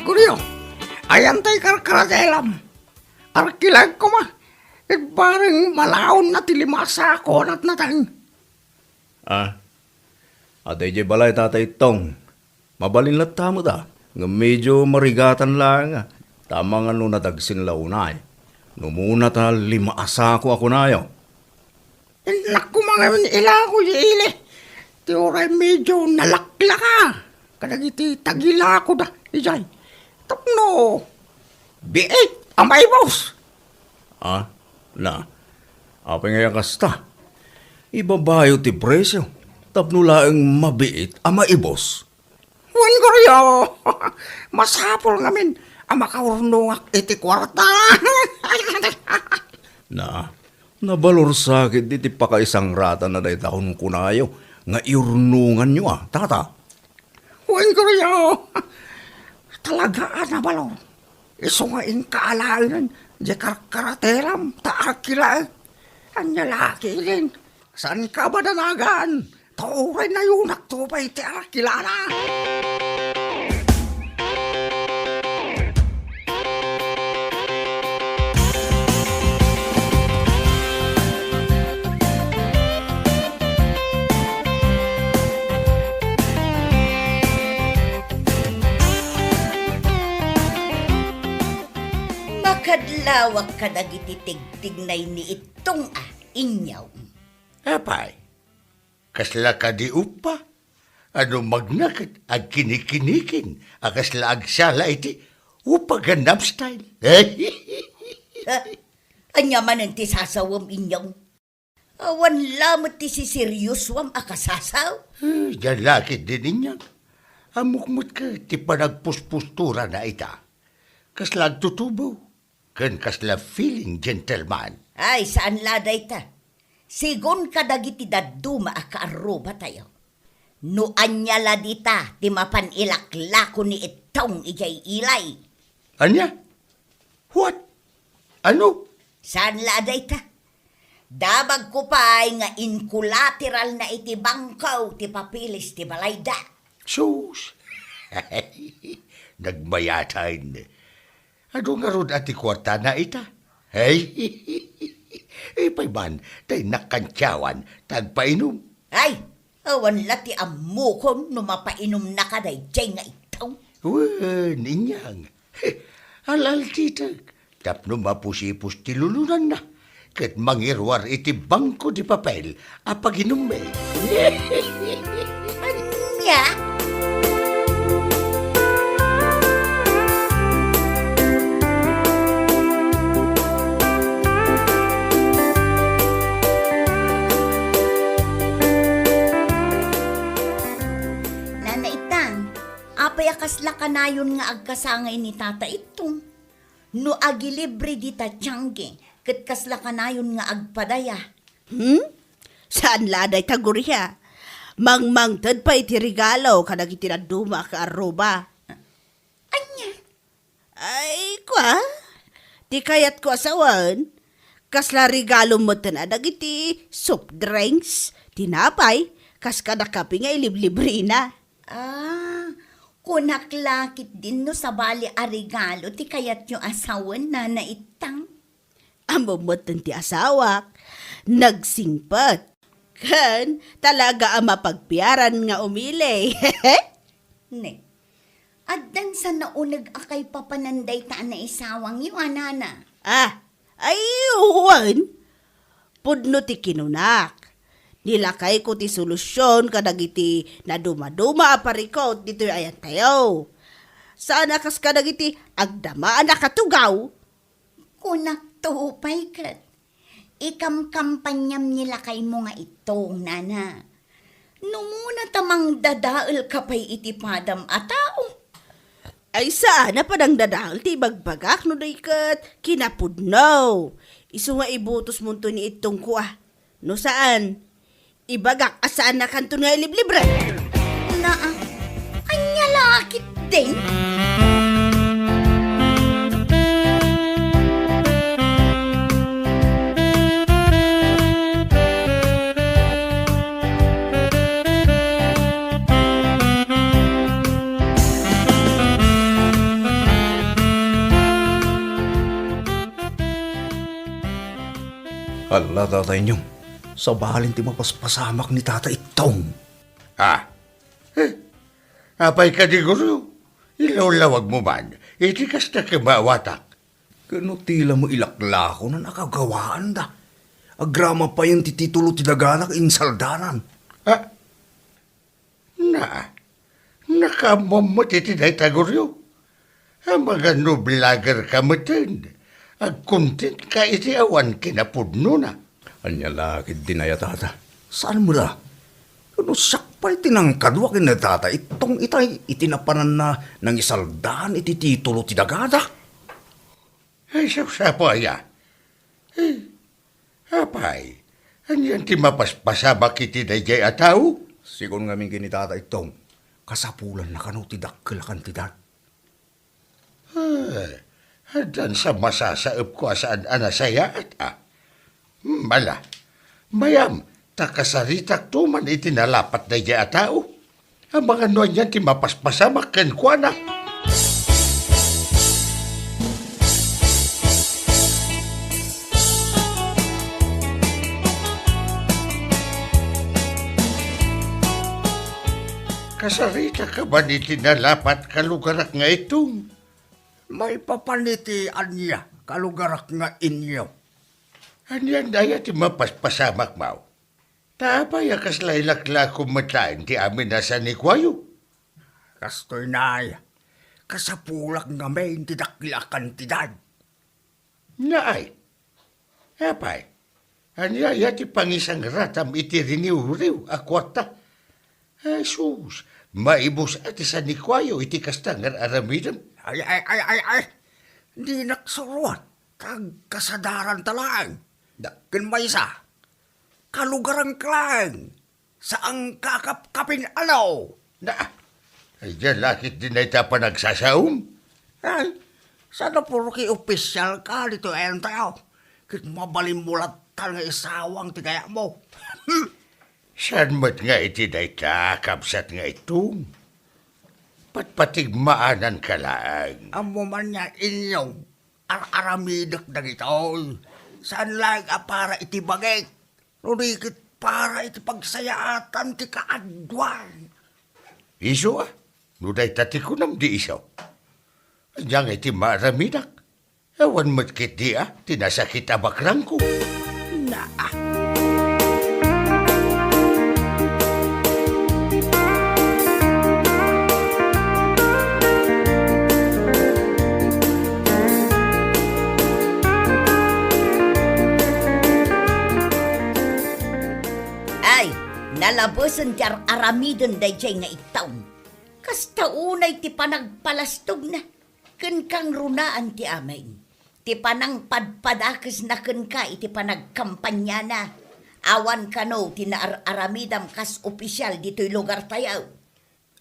Guriyo, ayan tayo karkaradelam. Arkilag ko ma. Parang malaon na tilimasa ako at natang. Aday di balay tatay tong. Mabalin lang tamo da. Nga medyo marigatan lang nga. Tama nga no natagsin launay. Numuna ta 5 asako ako na yo. Naku mga ila ko ili. Tiyoray medyo nalakla ka. Kadagiti tagila ko da. Ijay. Tapno. Biit. Amay boss. Na, apay nga kasta. Ibabayo ti presyo. Tapno laeng mabiit ang maibos. Wan ko riyo. Masapol ngamin ang makaurnungak iti kwarta. Na, nabalor sakit iti pakaisang rata na day taon kunayo nga iurnungan nyo tata. Wan ko riyo. Talagaan na balong. Iso nga inkaalainan. Di karkarateram taarkilaeg. Anya laki din. Saan ka ba danagan? Tauray na yun naktupay ti arakilana. Makadlawak ka dagiti tigtignay ni itong inyaw. Apay, kasla ka di upa. Ano magnakit ag kinikinikin. Akasla ag sala iti upa gandam style. Anya man ang ti sasawam inyaw. Awan lamot ti si seriuswam akasasaw. Diyan lakit din niya. Amukmut ka ti panagpuspustura na ita. Kasla ag tutubo. Kan kasla feeling gentleman. Ay, saan laday ta? Sigon ka dagiti daduma akaaruba tayo. No anya ladita, ti mapanilaklako ni itong ijay ilay. Anya? What? Ano? Saan laday ta? Dabag ko pa'y nga inculateral na iti bangkaw ti papilis ti balayda. Sus! Nagmayatayin. Ano nga ron ati kwarta na ita? Hey! Ipay man, tay nakantyawan, tagpainom. Ay, awan lati amukon no mapainom na ka day jay nga itaw. Wen, inyang. Alal titag. Tapno mapusipus ti lulunan na. Ket mangirwar iti bangko di papel, apaginom me. Anya? Kasla kanayon nga agkasangay ni tata itong. No agilibre di ta tiyangge, ket kasla kanayon nga agpadaya. Saan laday taguriya? Mangmangtad pa iti regalo kadag iti naduma ka aruba. Anya? Ay, kwa? Di kayat ko asawan. Kasla regalo mo tanadag iti soft drinks, tinapay, kas kada kapi nga iliblibre na. Kunaklakit din no sa bali a regalo ti kayat yung asawan na naitang. Amamatan ti asawak, nagsingpat. Kan, talaga ang mapagpiaran nga umili. Ne, addan sa naunag akay papananday ta na isawang yung anana. Ay, uwan. Pudno ti kinunak. Nilakay ko ti solusyon kadag iti na dumaduma aparikot dito ayan tayo. Saan akas kadag iti agdamaan na katugaw? Kunak tupay kat. Ikam-kampanyam nilakay mo nga itong nana. Numuna tamang dadaal kapay iti padam a tao. Ay sana padang dadaal ti bagbagak no daykat kinapudnaw. Isu nga ibutos mo to ni itong kuah. No saan? Ibagak asaan na kanto nga iliblibre. Naa, anya lakit din. Ala, tatay nyo. Sa bahalin ti mapaspasamak ni tata itong. Apay ka di guru. Ilawlawag mo man. Iti kasta kamawatak. Kano tila mo ilaklako na nakagawaan da. Agrama pa yung tititulo ti daganak insaldanan. Nakamamot iti day taguryo. Ang mga noblager kamutin. Agkuntin ka iti awan kinapudno na. Anya lakid din ay tata. Saan mo da? Ano sakpay tinangkadwa kin na tata? Itong itay itinapanan na ng isaldaan iti titulo ti dagada. Ay, sapaya. Apay, anyan ti mapaspasabak iti dayjay ataw? Sigon ngamin kinitata itong kasapulan na kanu ti dakkel kantidad. Hadan sa masasaep ko saan anasaya at Mala, mayam, takasaritak tuman iti nalapat dayjay ataw. Ang mga nuan yan ti mapaspasamak ken kuana. Kasarita ka ba ni tinalapat kalugarak nga itong? May papaniti anya, kalugarak nga inyo. Anyan daya ti mapaspasamak mau. Tapay akas laylakla kumatain ti amin na sa nikwayo. Kastoy na kasapulak nga may ti dakila kantidad. Naay. Apay. Anyaya ti pangisang ratam iti riniw-riw akwata. Jesus, maibos ati sa nikwayo iti kastangan aramidan. Ay. Di naksuruan. Kag kasadaran talang. Dakin may isa. Kalugarang klang. Saang kakapkapin alaw. Ay dyan lakit din ay tapa nagsasaum. Ay, sana puro ki opisyal ka dito ayan tayo. Kit mabalimbulat nga isawang tigaya mo. Saan mo't nga iti day kakapsat nga itong? Patpatigmaanan ka lang. Amo man niya inyong aramidak na ito. Saan lang para iti bagay? Nurikit para iti pagsayaatan ti kaadwan. Iso nuday tatikunam di isaw. Yang iti maramidak. Ewan mo't kit di tinasakit abakrang ko. Nalabosan ti aramidon dayjay nga itaw. Kasta unay ti panagpalastog na. Ken kang runaan ti amay. Ti panang padpadakes na ken ka iti panagkampanya na. Awan kano ti naaramidam kas opisyal dito'y lugar tayaw.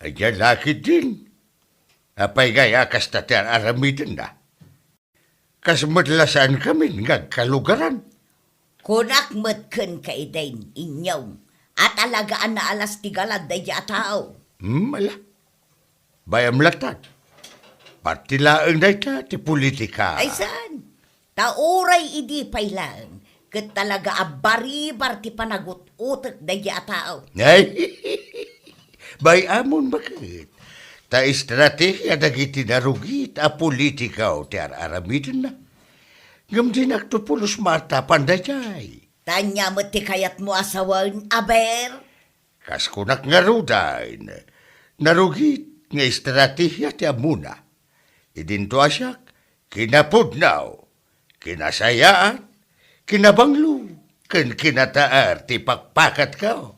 Ayan lakit din. Apay gaya kas tati aramidan na. Kas madlasan kami ngagkalugaran. Kunak metken ka idain inyaw. At alagaan na alas tigalad day tao. Mala. Bayam latad. Partilaang day ti politika. Ay saan? Tauray idi pailang. Kat talaga abaribar ti panagut-utak day tao. Ay, bayamon bakit? Ta estratehiya dagiti narugit a politika o ti aramidin na. Ngam din agtupulos mata pandayay. Tanya mo ti kayat mo asawan, aber? Kas kunak nga rudain, narugit nga estratehiya ti amuna. Idinto asyak, kinapudnaw, kinasayaan, kinabanglo, ken kinataar ti pakpakat ka.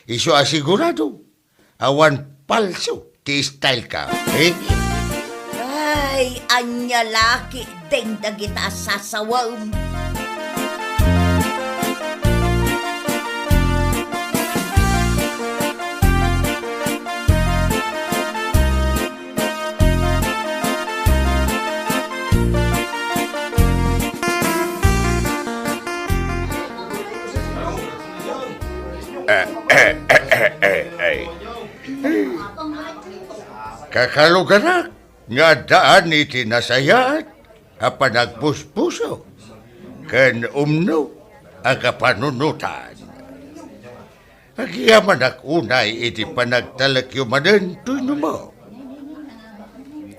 Iso asigurado, awan palso ti style ka. Ay, anya laki, deng dagita sasawam. Kakalugarak, nga daan iti nasayat, a panagpuspuso, ken umno, aga panunutan. Agyaman ak unay iti panagtalakyumanen tuyno mo.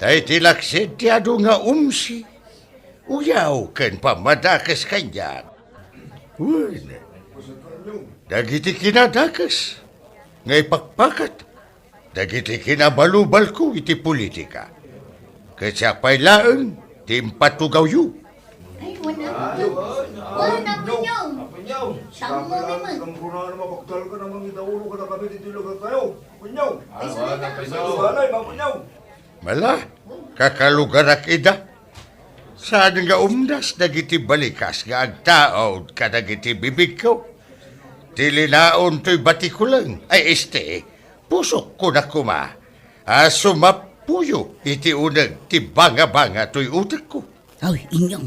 Tay tilaksid ti adu nga umsi, uyaw ken pamadakes kanyak. Uy, dagiti kinadakas, nga ipakpakat, dagiti kinabalubal ko iti politika. Kasyapay laeng, ti impatugaw yu. Ay, wala. Wala po nyo. Punyaw! Saan mo naman? Kuna na mapagdal ka namang itaulo ka na kami dito lugar tayo. Punyaw! Ay, salita. Walay, mapunyaw! Mala, kakalugar akida. Saan nga umdas nagiti balikas nga agtaod ka nagiti bibig ko. Tilinaon to'y bati ko lang. Ay pusok ko na kuma. Sumapuyo iti unang ti banga-banga to'y utak ko. Ay, inyong.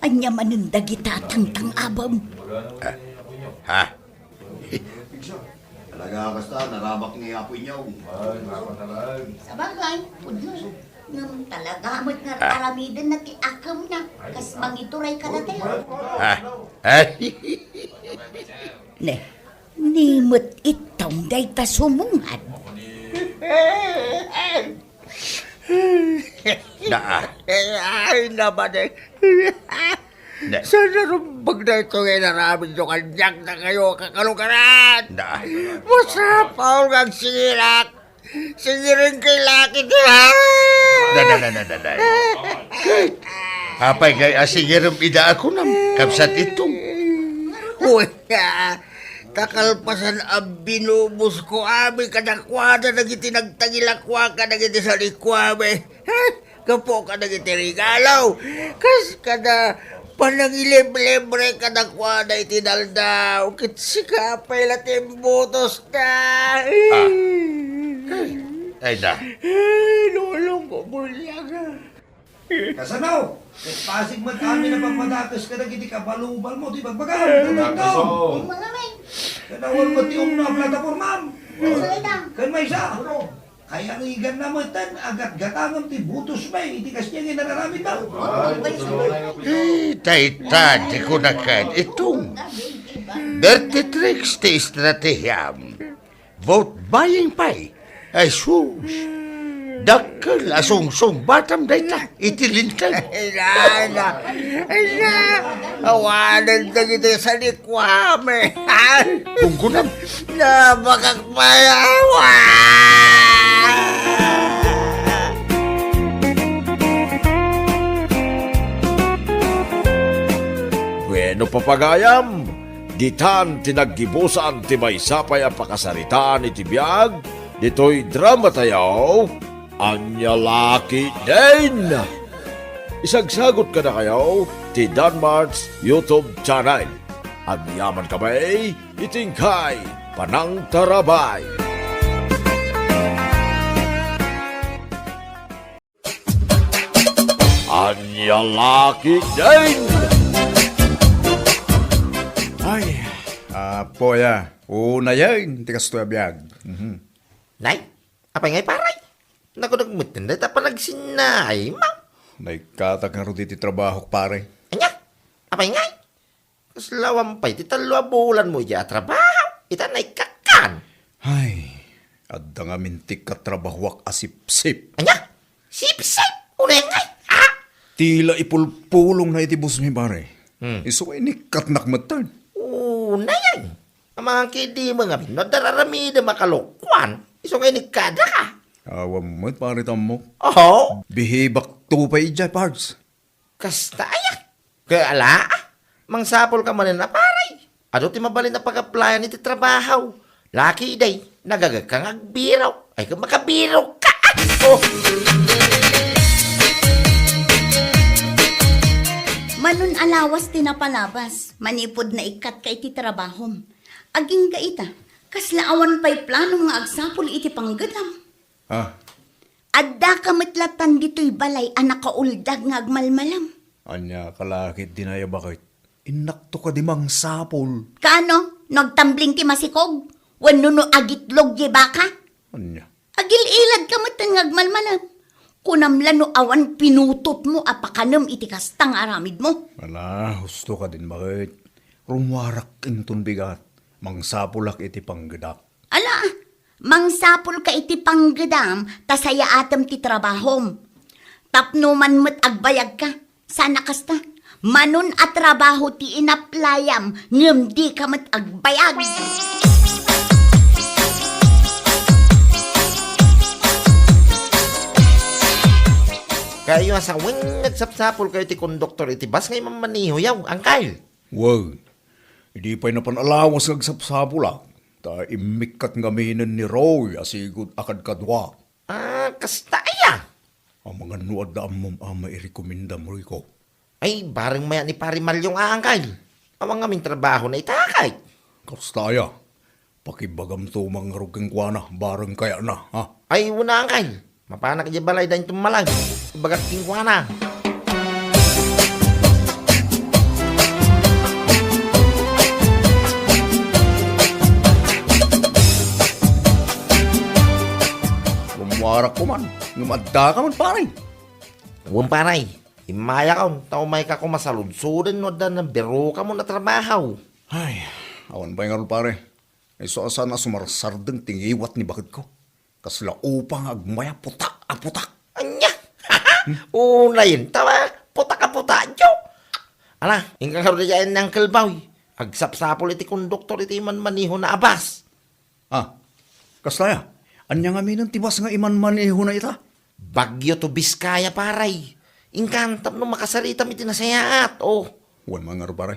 Anya manundag itatang abam. Ha? Talaga basta, narabak ni Apo Inyaw. Sa bagay, pudyo. Ngam talaga mo't nga aramidan na ti akam na. Kas mangituray ka na tayo. Ha? Ay, Ne, nimot itong day tasumungan. naa. Ay, naman eh. Na, Sana rumbag na ito ngayon namin yung kanyak na kayo kakalugaran. naa. Masapaw ng sirak. Sigirin kay laki nila. Na. Apay ngay asingiram ida ako nam. Kapsat itong. Uy, kakalpasan ang binubus ko ami kadakwada na gitinagtagilakwa ka na giti sa likwame. Kapo ka na giti regalaw. Kas kada panangilib-libre kadakwada itinaldaw. Kitsikapay latim butos ka. Ay na. Lulong ko bulyaga. Kasanaw, pasig man kami na pagmadakas ka na giti kabalubal mo, di pagbagaan, tandang Malamig. Kanawal mo ti na platapormam. Salita. Kan may isa, kaya ang igan na matan, agat-gatangan ti butos may, iti kas niya ginararamit daw. Taita, di ko na kan itong. Dirty tricks ti estratehiyam. Vote buying pay. Ay sus. Dakkel asong batam dayta itilintag. Ay na, awanan na gito sa likwame. Kungkunam. Na makakmayawa. Bueno papagayam, ditan tinaggibusan ti may sapay a pakasaritaan iti biyag, dito'y drama tayaw, anya laki din. Isagsagot ka na kayo ti Danmart's YouTube channel. Agyaman kamay, itingkay, panang tarabay. Anya laki din. Ay, Poya, una yan, tikas to abiyag. Nay, apay ngay paray. Naku nagmutin na pa nagsinay, ma. Naikatag nga ro diti trabaho, pare. Anya, apay ngay. Kaslawang pa'y titalwa bulan mo ya trabaho. Ita na ikakan. Ay, adda nga mintik ka trabahwak asip-sip. Anya, sip-sip. Unay ngay, ha? Tila ipulpulong na itibus mi, pare. Hmm. Iso ay nikat nakmatan. Una yan. Ang mga kidi mga no, dararamida makalukwan. Iso ngay ni kada ka. Awam mo't pare tamo. Oo. Bihibak tupay dyan, parts. Kasta ayak. Kaya ala, mangsapol ka man na paray. Ado ti mabalin na pag-applyan iti trabaho. Laki day, nagagakang agbiraw. Ay kung makabiraw ka. Oh. Manun alawas tinapalabas, manipod na ikat ka iti trabahom. Aging kaita, kaslaawan pa'y plano nga agsapol iti panggadam. Ah, Adda kamitlatan dito'y balay anak kauldag nga agmalmalam. anya kalakit dinaya bakit? Inakto ka di mang sapol. Kano, nagtambling ti masikog? Wanuno agitlog ye baka? Anya. Agil-ilad kamatan nga agmalmalam. Kunamlano awan pinutot mo apakanam iti kastang aramid mo. Ala, husto ka din bakit? Rumwarak inton bigat. Mang sapulak iti panggadak. Ala, mangsapol ka iti panggadam, tasaya atam ti trabahom. Tapno man mo't agbayag ka, sana kasta. Manon at trabaho ti inaplayam, ngem di ka mo't agbayag. Kayo sa wing nagsapsapol kayo ti konduktor iti bas ngay mamaniho yaw, angkal. Wow, hindi pa'y napanalawas nagsapsapo lang. Ta imikat ngaminan ni Roy asigod akad kadwa. Ah, kasta aya. Ang mga nuad na amom ama irekomenda mo ko. Ay, bareng maya ni Pari Malyong angkal. Awang aming trabaho na itakay. Kastaya, pakibagam to mga rugeng kwana, bareng kaya na, ha? Ay, una angkal. Mapanak di balay dahin tumalag. Ibagat tingwa na. Warak ko man, ngumadda ka man pare. Huwag paray. Imaya ka, tao may ka kumasaludsudan no da na biro ka mo na trabaho. Ay, awan ba yung pare? Ay so asa na sumarsardeng tingiwat ni bakit ko. Kasla upang agmaya putak a putak. Anya! Una yun, tawa, puta ka puta, jo! Ala, ingkang karoon dyan ng kalbaw. Agsapsapol iti konduktor iti man maniho na abas. Ah, kaslaya, anya nga minang tibas nga iman maniho na ita? Bagyo to Biskaya, paray. Ingkantap no makasarita mi tinasayaat, oh. Wan mga pare,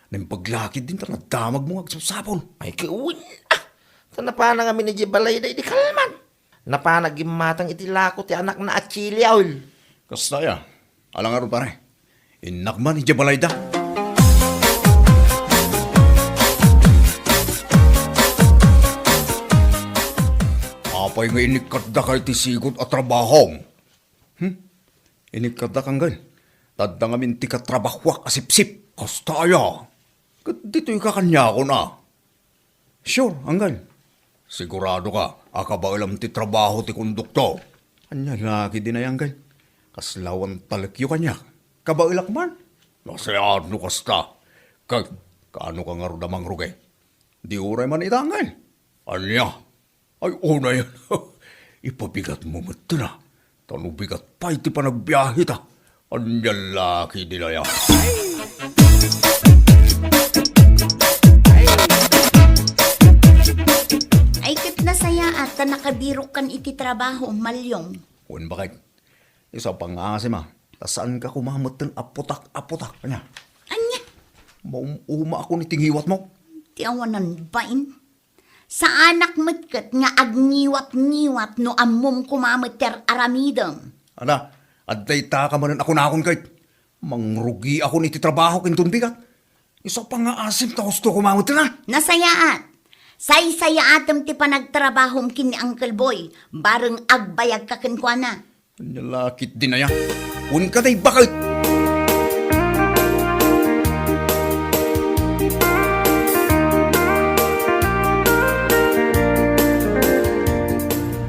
nang paglakid din ta nadamag mo agsapsapol. Ay, kiuwin. Ah, sa napana nga ni Jibalay na iti kalman. Napana gimatang iti lako ti anak na atsili, aul. Kaslaya, alang nga pare, inakman ni Jabalayda. Apay nga inikadda kay tisigod at trabahong. Inikadda kang gan. Tadda nga minti ka trabahwak asipsip. Kastaya. Kat dito'y kakanya ko na. Sure, anggan. Sigurado ka, akaba alam ti trabaho ti konduktor. Anya laki din ay anggan. Kaslawan talakyo kanya. Kabailak man. Nasayado kasta. Kaano ka nga rodamang rugay? Di uray man itangan. Anya? Ay, una yan. Ipabigat mo mati na. Tanubigat pa iti panagbiyahe ta. Anya laki nila yan. Ay kat nasaya at nakabirok kan iti trabaho, Malyong. Uwan bakit? Isa pang asim ah. Saan ka kumamot ng aputak-aputak? Anya? Anya, Maumuma ako ni tingiwat mo. ti awanan bain. Sa anak matkat nga agniwat-niwat no amom kumameter aramidang. Ana, aday ta ka manan ako na akong kahit. Mangrugi ako ni ti trabaho kintun bigat. Isa pang asim ta gusto kumamot na. Nasayaat. Say-sayaatem ti panagtrabahom kini Uncle Boy. Bareng agbayag ka kenkwana. Anya lakit din na yan. Un ka day bakit?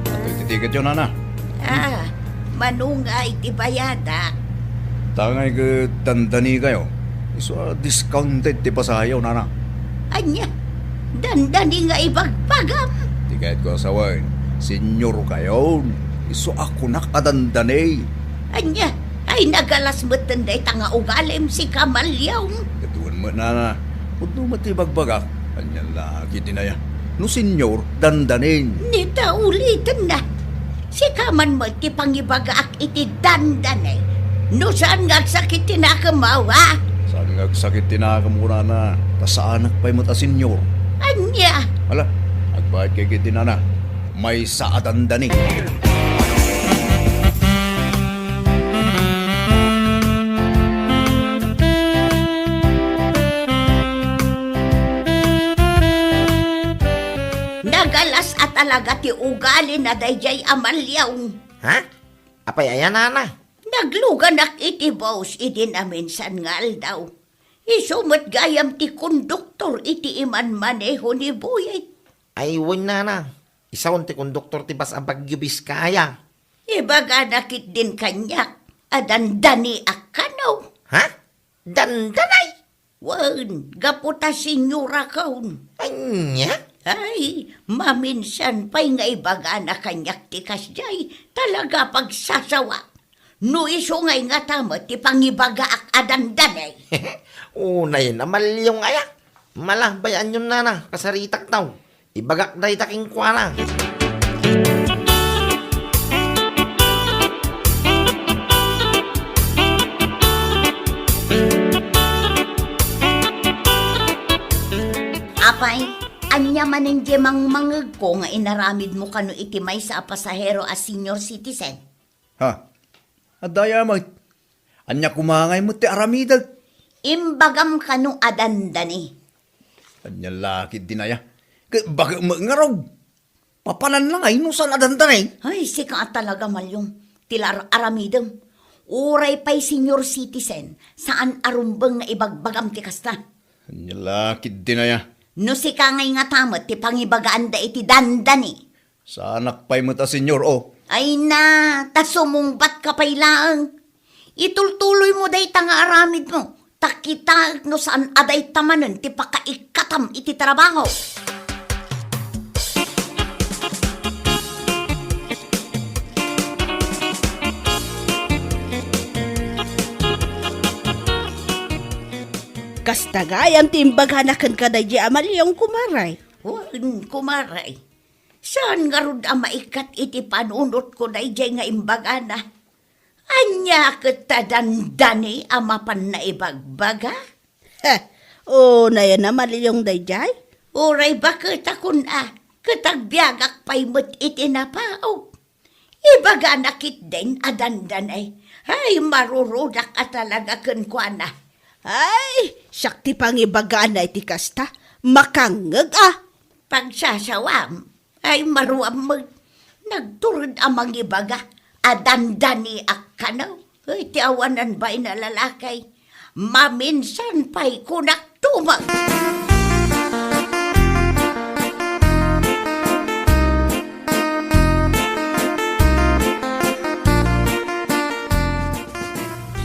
Ato'y titigat yun, Ana. Ah, manungay ti bayada. Tangay ka dandani kayo. Iso discounted ti pasayaw, Nana. Anya, dandani nga ibagpagam. Tiket ko sa wine. Senyor kayo. Iso ako nakadandani. Anya, ay nagalas matenday tanga ugalim si Kamalyaw. Katuan mo, Nana. Kung matibagbaga, kanya lagi din na yan. No, senyor, dandanin. Nita ulitin na. Si Kaman mo ti pangibagaak iti dandanay. No saan nga sakit tinakamawa? Saan nga sakit tinakam ko, Nana? Kasaanak pa'y mo ta, senyor. Anya, Hala, agbayad kay kiti, Nana. May saadandani. nagalas at alaga ti ugali na dayjay Amalyaw. Ha? Apay ayan, Nana. Nagluganak iti boss iti namin san ngal daw. Isumot gayam ti konduktor iti iman maneho ni Buyay. Ay, uwan, Nana. Isaon ti konduktor ti bas ang Bagyo Biskaya. Ibaga nakit din kanyak. Adandani akanaw. Ha? Dandanay? Wan, gaputa sinyura kaun. Anya? Ay, maminsan pa'y nga ibaga na kanyak ti kasjay. Talaga pagsasawa. No isungay nga tamo ti pangibaga ak adandanay. Una yun, amalyong aya. Malahbayan yun, Nana. Kasaritak tao. Ibagak day taking kwana. Anya manin di mangmangag ko nga inaramid mo kano itimay sa pasahero as senior citizen. Ha? Adaya mo. Anya kumangay mo ti aramidal. Imbagam kano adandani. Anya laki dinaya. Bakit mangarog? Papanan lang ay nusan adantan eh. Ay, sika talaga malyong. Tilar aramidem. Uray pa'y senior citizen. Saan arumbang nga ibagbagam ti kasta. Anya laki dinaya. No si kangay nga tamot, ti pangibagaan da iti dandani. Sa anak pa'y mo ta senyor oh. Ay na, ta sumungbat ka pa'y laang. Itultuloy mo day nga aramid mo. Takita no saan aday tamanon, ti pakaikatam iti trabaho. Kastagayam timbaganakan ka da di amalyong kumaray. Kumaray. Saan nga rod ang maikat iti panunot ko na ijay nga imbagana? Anya kita dandani amapan na ibagbaga? O na yan amalyong dayjay? Uray bakit akon katagbiagak pa'y mo't itinapao. Ibaga nakit din adandanay. Ay, marurudak at talaga kunkwana. Ay, sakti pang ibagaan na iti kasta. Makangag Pagsasawam, ay maruam mo. Nagturod amang ibaga. Adandani akkanaw. Ay, tiawanan ba'y na lalakay. Maminsan pa'y kunak tumag.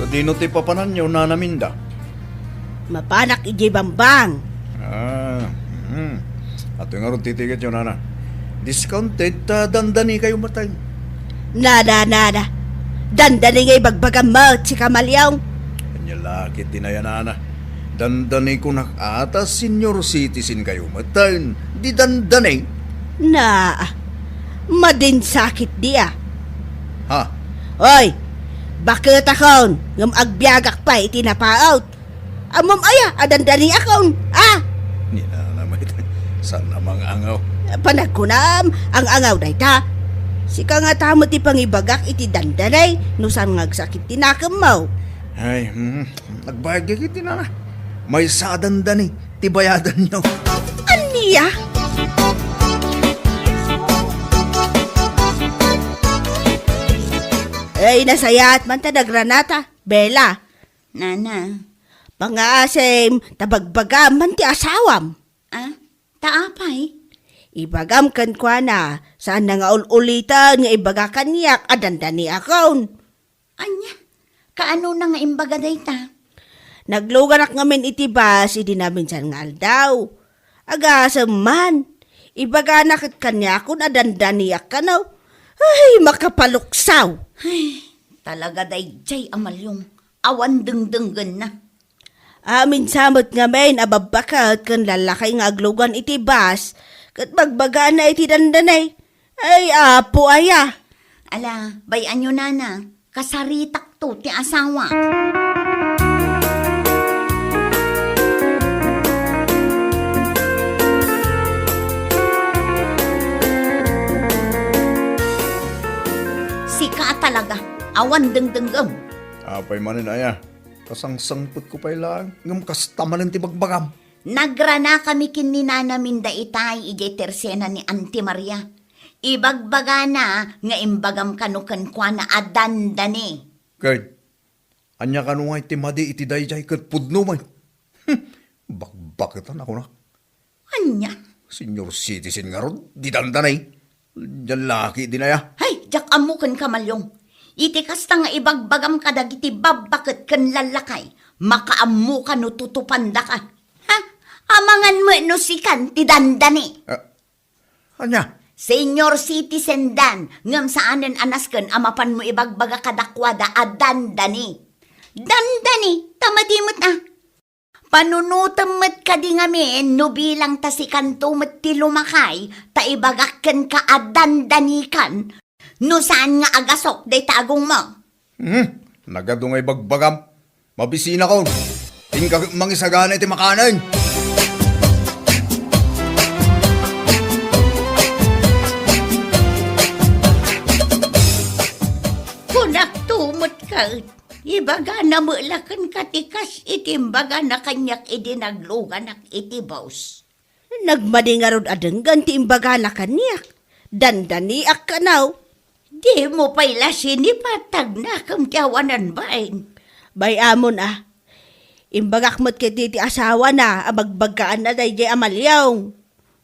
Sa dino ti papanan nyo na naminda. Mapanak iji bambang. Ato nga ron titigat yun, nana. Discounted, dandani kayo matay. Nada. Dandani ngay bagbagam mo, si Kamalyong. Kanya laki tinaya, nana. Dandani ko na ata senior citizen kayo matay. Di dandani. Na, madin sakit diya. Ha? Oy, bakit akon, ngam agbiagak pa itinapaot. Amam aya, adandani akon, Nina naman ito. Saan namang angaw? Panagkunam, ang angaw na ita. Sika nga tamo ti pangibagak iti dandanay, nusan ngagsakit tinakam mo. Ay, nagbayag kiti na na. May sa dandani, tibayadan nyo. Aniya? Ay, nasayat man ta nagranata, Bella. Nana, Pangasem, tabagbagam man ti asawam. taapay? Ibagam kan kwa na, saan na nga ulitan nga ibaga kanyak adandani akon. Anya, kaano na nga imbaga day ta? Naglugarak ngamin itibas, idi namin san nga aldaw. Agasam man, ibaga nakit kanyakon adandaniak kanaw. Ay, makapaluksaw. Ay, talaga day jay amalyong awan dengdenggan na. Amin samot ngamin ababakat kan lalakay nga aglugan itibas, kat magbaga na iti dandanay. Ay, apo aya. Ala, bayan nyo nana, kasaritak to ti asawa. Sika talaga, awan dengdenggam. Apay manin aya. Kasangsangput ko pa'y lang. Ngam kastamanan ti bagbagam. Nagrana kami kininana minda itay ije tersena ni Auntie Maria. Ibagbaga na nga imbagam kanukan kwa na adandani. Kay, anya kanungay ti madi iti dayjay kat pudno man. Bakbakitan ako na. Anya? Senior citizen nga ron, di dandanay. Diyan laki din aya. Hay, jak amukan kamalyong. Iti kasta nga ibagbagam kadag iti babakit kan lalakay. Makaamu ka no tutupanda ka. Ha? Amangan mo no sikan ti dandani. Anya? Senior citizen dan, ngam saanen anasken amapan mo ibagbaga kadakwada a dandani. Dandani, tamadimot na. Panunutamot ka di ngamin, no bilang tasikan tumot ti lumakay, ta ibagakken ka a dandanikan. No saan nga agasok day tagong mo? Nagadungay bagbagam. Mabisina ko. Tingka mangisagana iti makanan. tumot ka. Ibaga na mulakan katikas itimbaga na kanyak idinaglugan ak itibaws. Nagmadi nga rod adeng ganti imbaga na kanyak. Dandaniak ka now. Di mo pa'y lasinipatag na kang tiyawanan bain. Bay amon Imbagak mo't kiti asawa na, abagbagaan na day jay amalyaw.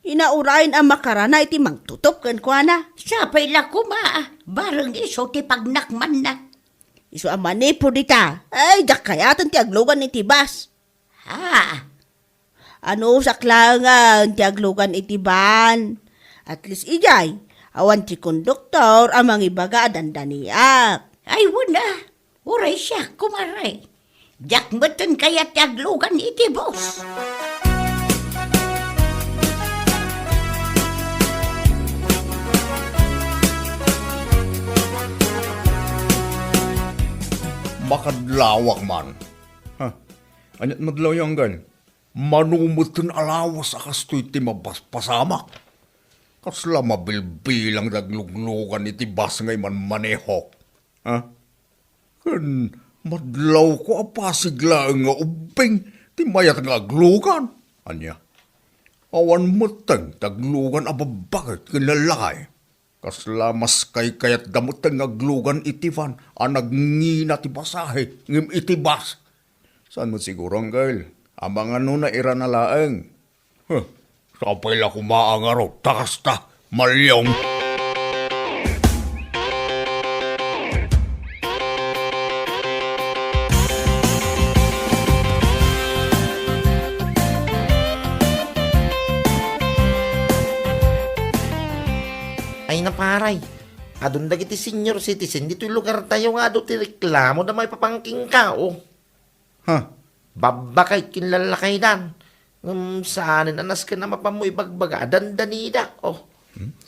Inaurain ang makarana iti mangtutop kan kwa na. Sapay la kuma, bareng iso ti pagnakman na. Iso amani po dita, ay dak kayatan ti aglugan iti bas. Ha? Ano saklangan ti aglugan iti ban. At least ijay, awan ti konduktor amang ibaga dandaniak. Ay wala, uray siya kumaray. Jak beton kaya ti aglugan iti boss. Makadlawak man. Anyat madlaw yung gan. Manumutin alawas akas to iti mabaspasamak. Kasla mabilbilang dagluglugan iti bas ngay man manehok. Kan madlaw ko apasigla nga ubing ti mayat nga aglugan. Anya, awan muteng taglugan ababakit kinlalakay. Kasla mas kayat damuteng aglugan iti van ang nagngina ti basahe ngim iti bas. Saan mo siguro ang girl? Amang ano na ira na laeng. Sapay la kumaangaro, takasta, malyong. Ay naparay, adun dagiti senior citizen, dito'y lugar tayo nga do ti reklamo na may papangking ka, Babakay kinlalakay dan. Saanin anas ka na mapamoy bagbaga, dandanida,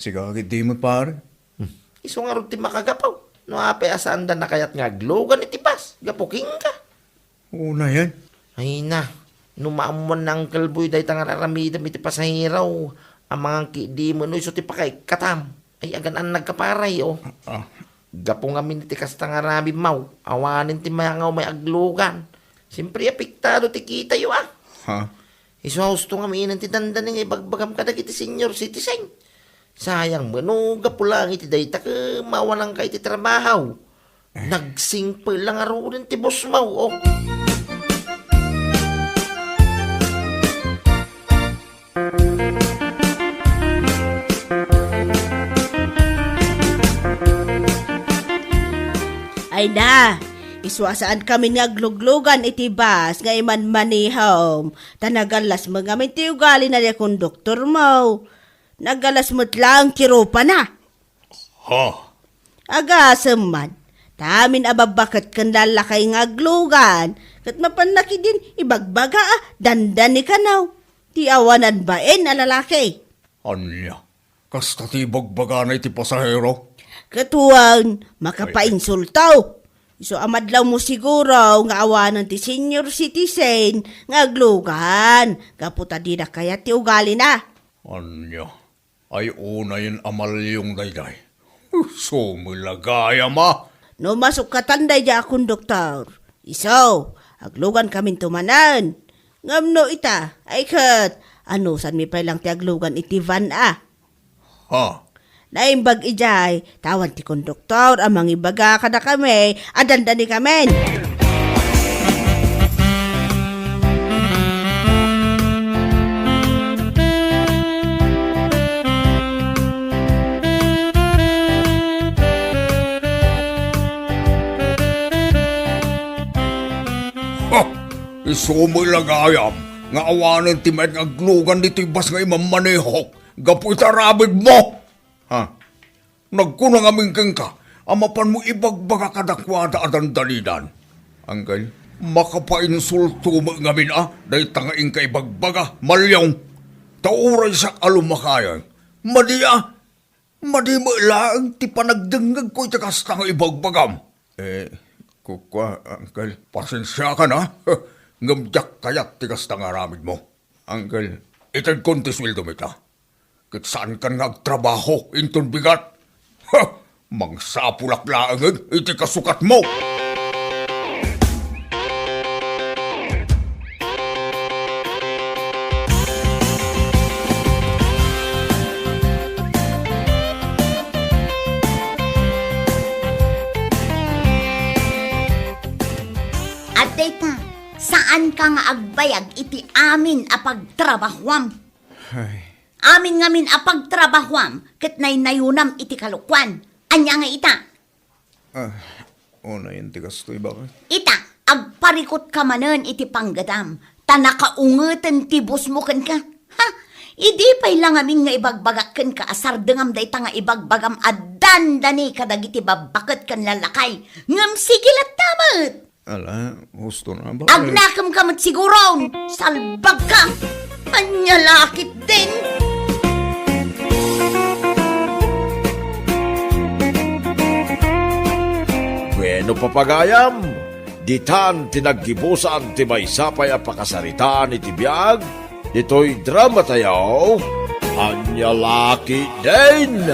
Siga, di mo pare. Iso nga rin ti makagapaw. No ape asaan na kayat nga aglugan iti pas, gapuking ka. Una yan. Ay na, numaamuan ng kalboy dahi tangan aramidam iti pasahiraw. Ang mga kidi mo no iso ti pakay katam. Ay agan ang nagkaparay, Gapo nga miniti kasta nga rami maw. Awanin ti mayangaw may aglugan. Siyempre apektado ti kita yo, Iso gusto nga miinan ti dandaning ibagbagam kadag iti senior citizen. Sayang mo, no gapo lang iti dayta ka mawalang ka iti trabaho. Nagsingpel lang aro rin ti boss maw, Ay na, iswasaan kami nga gluglugan iti bas nga iman manihom. Tanagalas mo nga ti ugali na niya konduktor mo. Nagalas mo't lang kiropa na. Agasam man, tamin ababakat kan lalakay nga aglugan. Kat mapanaki din ibagbaga dandan ni kanaw. Ti awanan baen na lalaki. Anya, kasta ti bagbaga na iti pasahero. Katuwang makapainsultaw. So amadlaw mo siguro nga awanan ti senior citizen nga aglugan. Kaputa di na kaya ti ugali na. Anya, ay una yun amal yung dayday. So mulagaya ma. No masuk katanday di akong doktor. Iso, aglugan kami tumanan. Ngamno ita, ay kat, ano san mi pa lang ti aglugan iti van Naimbag ijay, tawan ti konduktor, amang ibaga kada kami, adandani kami. Iso mo lagayam, nga awanan ti met aglugan dito'y bas nga imamanehok, gapu itarabig mo! Nagkunang aming keng ka, amapan mo ibagbaga kadakwada adandalidan. Angkay, makapainsulto mo ngamin dahi tangaing ka ibagbaga, malyong. Tauray sa alumakayan, madi mo lang ti panagdengag ko itakasta nga ibagbagam. Kukwa, Angkay, pasensya ka na. Ngamjak kayat ti kasta nga ramid mo. Angkay, itad kontis will dumita. Kit saan ka nga agtrabaho, inton bigat? Mangsapulak laang iti kasukat mo. At data, saan ka nga agbayag iti amin a pagtrabahwam? Amin ngamin a pagtrabahwam, ket naynayunam iti kalukwan. Anya nga ita? Una yun, tigastoy bakit? Ita, agparikot ka manen iti panggadam. Tanakaungeten tibos mo ken ka. Ha? Idi pay lang amin nga ibagbagaken ka asar dengam dayta nga ibagbagam adan dani kadagiti babaket kan lalakay. Ngam sigilat tamat. Ala, gusto na ba? Agnakam kamat siguro. Salbag ka. Anya lakit din. Bueno papagayam, ditan tinaggibusan ti maysapay a pakasaritaan iti biag, dito'y drama tayo, Anya Laki din.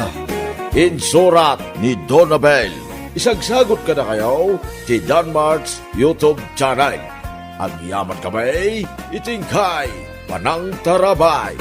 Insurat ni Donabel. Isagsagot ka na kayo ti Danmarks YouTube channel. Ang yaman kamay, itingkay, panang tarabay.